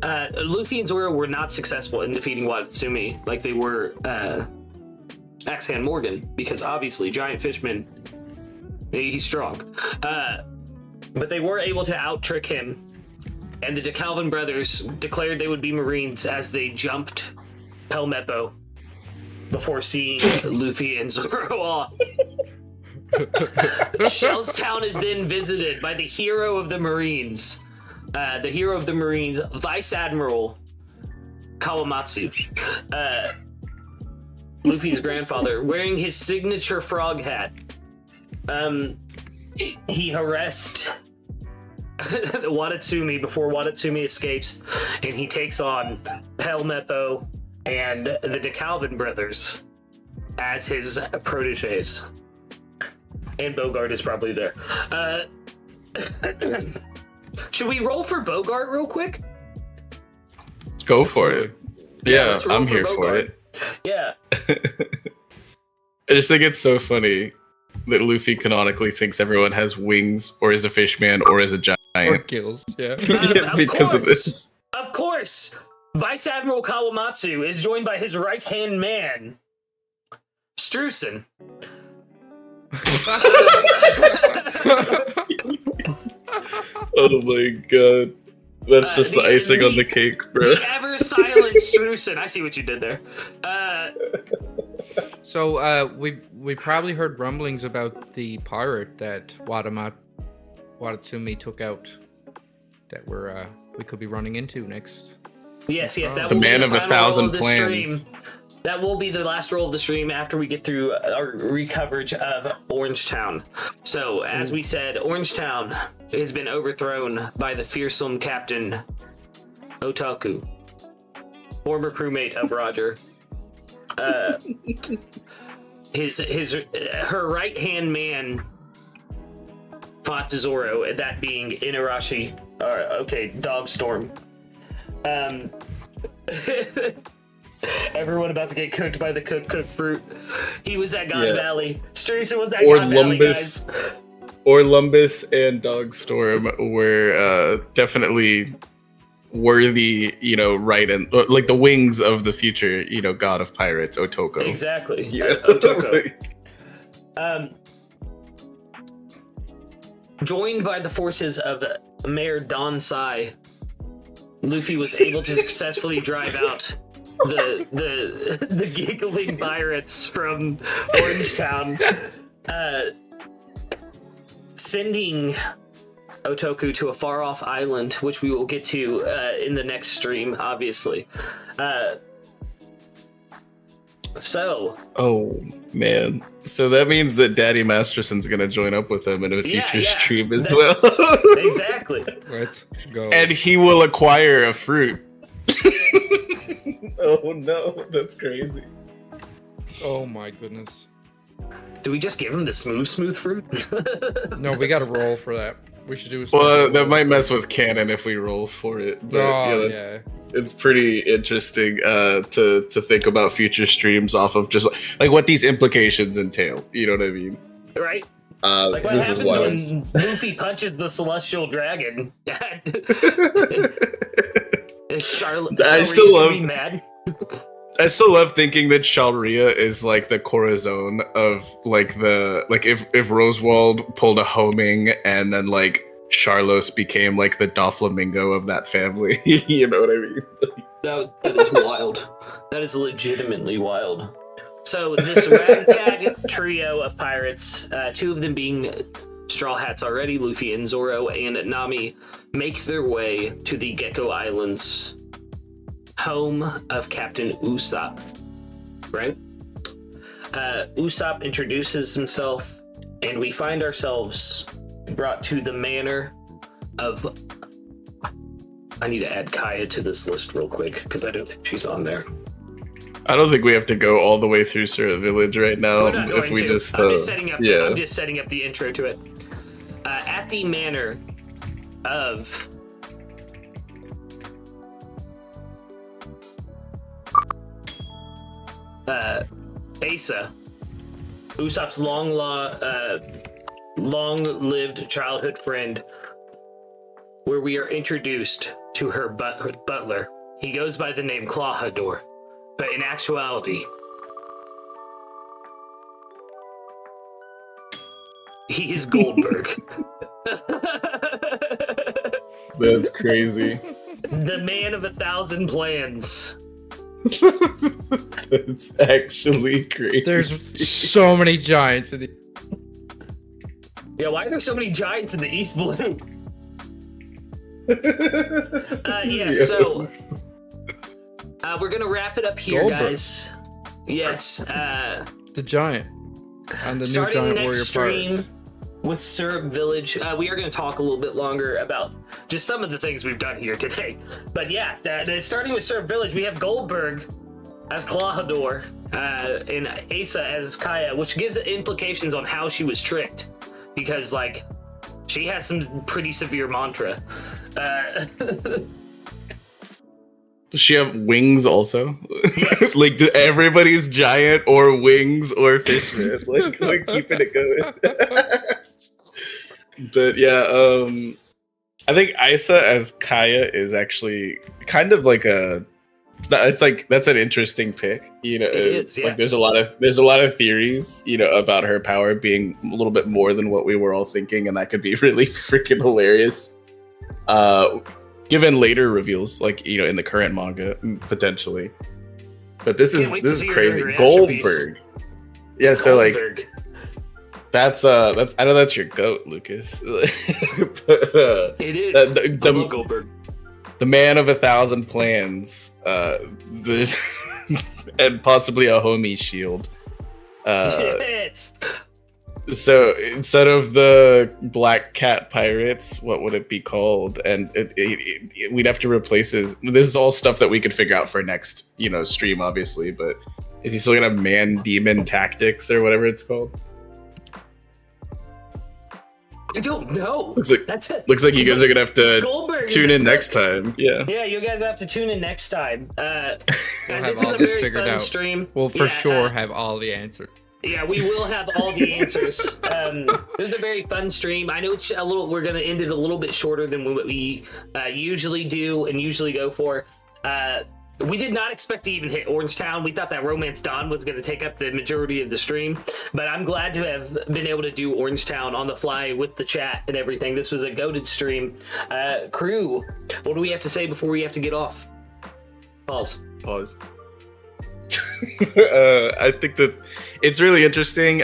Luffy and Zoro were not successful in defeating Watatsumi like they were Axe Hand Morgan, because obviously Giant Fishman, he's strong. But they were able to out-trick him, and the DeCalvin brothers declared they would be Marines as they jumped Pel Meppo before seeing Luffy and Zoro off. Shellstown is then visited by the hero of the Marines, Vice Admiral Kawamatsu, Luffy's grandfather, wearing his signature frog hat. He harassed Watatsumi before Watatsumi escapes, and he takes on Pel Meppo and the DeCalvin brothers as his proteges. And Bogart is probably there. Should we roll for Bogart real quick? Go for it. Yeah, I'm here for it. Yeah. I just think it's so funny that Luffy canonically thinks everyone has wings, or is a fishman, or is a giant. Or gills, yeah. Because of this. Of course! Vice Admiral Kawamatsu is joined by his right-hand man, Streusen. Oh my god. That's just the icing on the cake, bro. The ever-silent Streusen. I see what you did there. So, we probably heard rumblings about the pirate that Watatsumi took out that we could be running into next. Yes, that The will man be of a final roll thousand of the plans. stream. That will be the last roll of the stream after we get through our recoverage of Orangetown. So, as we said, Orangetown has been overthrown by the fearsome Captain Otaku, former crewmate of Roger. Her right hand man fought Zoro, that being Inarashi. Dogstorm. Everyone about to get cooked by the cooked fruit. He was at God Valley. Streisand was at God Valley, guys. Lumbus and Dogstorm were definitely worthy, right, and like the wings of the future, god of pirates, Otoko. Exactly. Yeah. Otoko. Joined by the forces of Mayor Don Sai, Luffy was able to successfully drive out the giggling pirates from Orangetown, sending Otaku to a far-off island, which we will get to in the next stream, obviously. Oh man, so that means that Daddy Masterson's gonna join up with him in a future stream as well. Exactly. Let's go. And he will acquire a fruit. Oh no, that's crazy. Oh my goodness. Do we just give him the smooth fruit? No, we got to roll for that. We should do a that might mess with canon if we roll for it. But it's pretty interesting to think about future streams off of just like what these implications entail. You know what I mean? Right. Like what happens when Luffy punches the celestial dragon? Is Charlotte mad? I still love thinking that Shalria is like the Corazon of if Rosewald pulled a homing and then like Charlos became like the Doflamingo of that family. You know what I mean? That is wild. That is legitimately wild. So this ragtag trio of pirates, two of them being Straw Hats already, Luffy and Zoro and Nami, make their way to the Gecko Islands, home of Captain Usopp, right? Usopp introduces himself, and we find ourselves brought to the manor of... I need to add Kaya to this list real quick, because I don't think she's on there. I don't think we have to go all the way through Syrup Village right now. I'm just setting up the intro to it. At the manor of... Asa, Usopp's long-lived childhood friend, where we are introduced to her butler. He goes by the name Clawhador, but in actuality, he is Goldberg. That's crazy. The man of 1,000 plans. That's actually crazy. There's so many giants in the... Yeah, why are there so many giants in the East Blue? So we're gonna wrap it up here, Goldberg. guys. Yes. The giant. And the new Starting giant next warrior stream pirates. with Syrup Village, we are going to talk a little bit longer about just some of the things we've done here today. But yeah, starting with Syrup Village, we have Goldberg as Clawhador and Asa as Kaya, which gives implications on how she was tricked, because like she has some pretty severe mantra. Does she have wings also? Yes. Like, do everybody's giant or wings or fishman? Like, we're keeping it going. But yeah, I think Isa as Kaya is actually kind of like it's like that's an interesting pick. You know, It is, yeah. like there's a lot of theories, you know, about her power being a little bit more than what we were all thinking, and that could be really freaking hilarious. Given later reveals, like, you know, in the current manga, potentially. But this is crazy. Goldberg. Yeah, so like that's I know that's your goat, Lucas. But it is. the I love Goldberg. the man of 1,000 plans, and possibly a homie shield. Yes. So instead of the Black Cat Pirates, what would it be called? And we'd have to replace his. This is all stuff that we could figure out for next, stream, obviously. But is he still gonna have Man Demon Tactics or whatever it's called? I don't know. That's it. Looks like you guys are gonna have to Goldberg tune in next time. Yeah. Yeah, you guys have to tune in next time. We'll this have was all a this very figured fun out. stream. We'll for Yeah, sure have all the answers. Yeah, we will have all the answers. This is a very fun stream. I know it's a little. We're gonna end it a little bit shorter than what we usually do and usually go for. We did not expect to even hit Orangetown. We thought that Romance Dawn was going to take up the majority of the stream, but I'm glad to have been able to do Orangetown on the fly with the chat and everything. This was a goated stream. Crew, what do we have to say before we have to get off? Pause. I think that it's really interesting.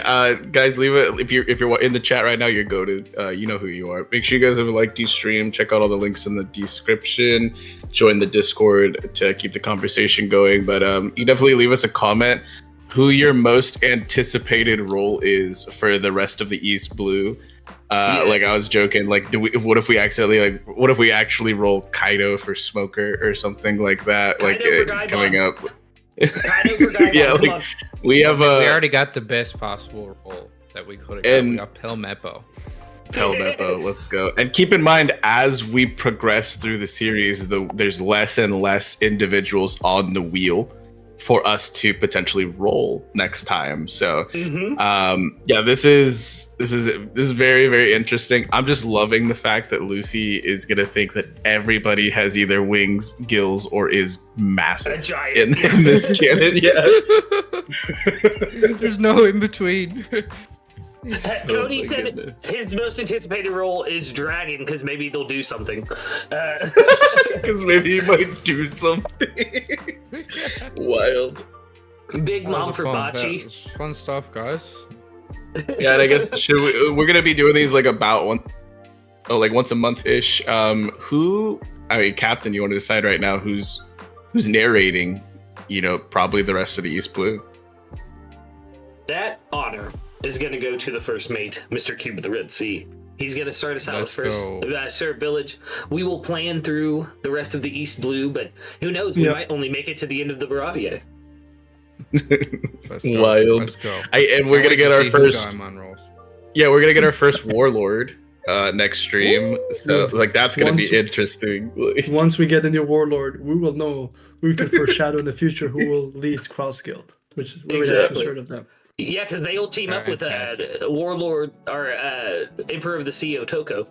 Guys, leave it if you're in the chat right now. You're goated. You know who you are. Make sure you guys have liked the stream. Check out all the links in the description. Join the Discord to keep the conversation going. But you definitely leave us a comment who your most anticipated role is for the rest of the East Blue. Yes. Like I was joking. Like, what if we actually roll Kaido for Smoker or something like that? Kaido Like for coming up. Kaido for Gaimon, Yeah, come like, on. we have We already got the best possible role that we could have got. And- We got Pelmepo. Pelmepo, let's go. And keep in mind, as we progress through the series, there's less and less individuals on the wheel for us to potentially roll next time. So, yeah, this is very, very interesting. I'm just loving the fact that Luffy is gonna think that everybody has either wings, gills, or is A massive giant. in this canon. Yeah. There's no in between. Cody my said goodness. his most anticipated role is Dragon because maybe they'll do something. Because maybe he might do something wild. Big That Mom was for fun. That Bocce. was fun stuff, guys. Yeah, and I guess we're gonna be doing these like once a month ish. Captain, you want to decide right now who's narrating? Probably the rest of the East Blue. That honor is going to go to the first mate, Mr. Kube of the Red Sea. He's going to start us out with Let's first. go. Sir Village. We will plan through the rest of the East Blue, but who knows? We Yeah. might only make it to the end of the Baradier. Let's go. Wild. Let's go. And we're gonna get our first. Daimon rolls. Yeah, we're gonna get our first warlord next stream. So that's gonna Once- be interesting. Once we get a new warlord, we will know. We can foreshadow in the future who will lead Cross Guild, which we already have Exactly. to sort of them. Yeah, because they will team up with Fantastic. Warlord or Emperor of the Sea Otoko.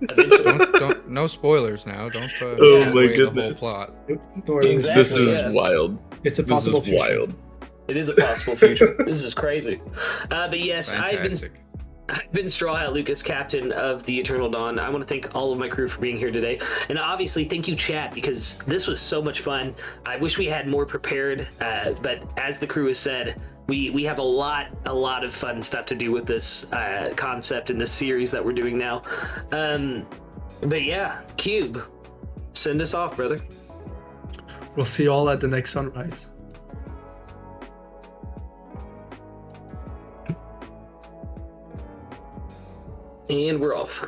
Eventually. Don't no spoilers now. Don't Oh give my away the goodness. whole plot. Don't worry, Exactly. This is yeah. wild. It's a This possible is future. wild. It is a possible future. This is crazy. But yes, Fantastic. I've been Straw Hat Lucas, captain of the Eternal Dawn. I want to thank all of my crew for being here today. And obviously, thank you, chat, because this was so much fun. I wish we had more prepared, but as the crew has said, we have a lot of fun stuff to do with this concept and this series that we're doing now. But yeah, Cube, send us off, brother. We'll see you all at the next sunrise. And we're off.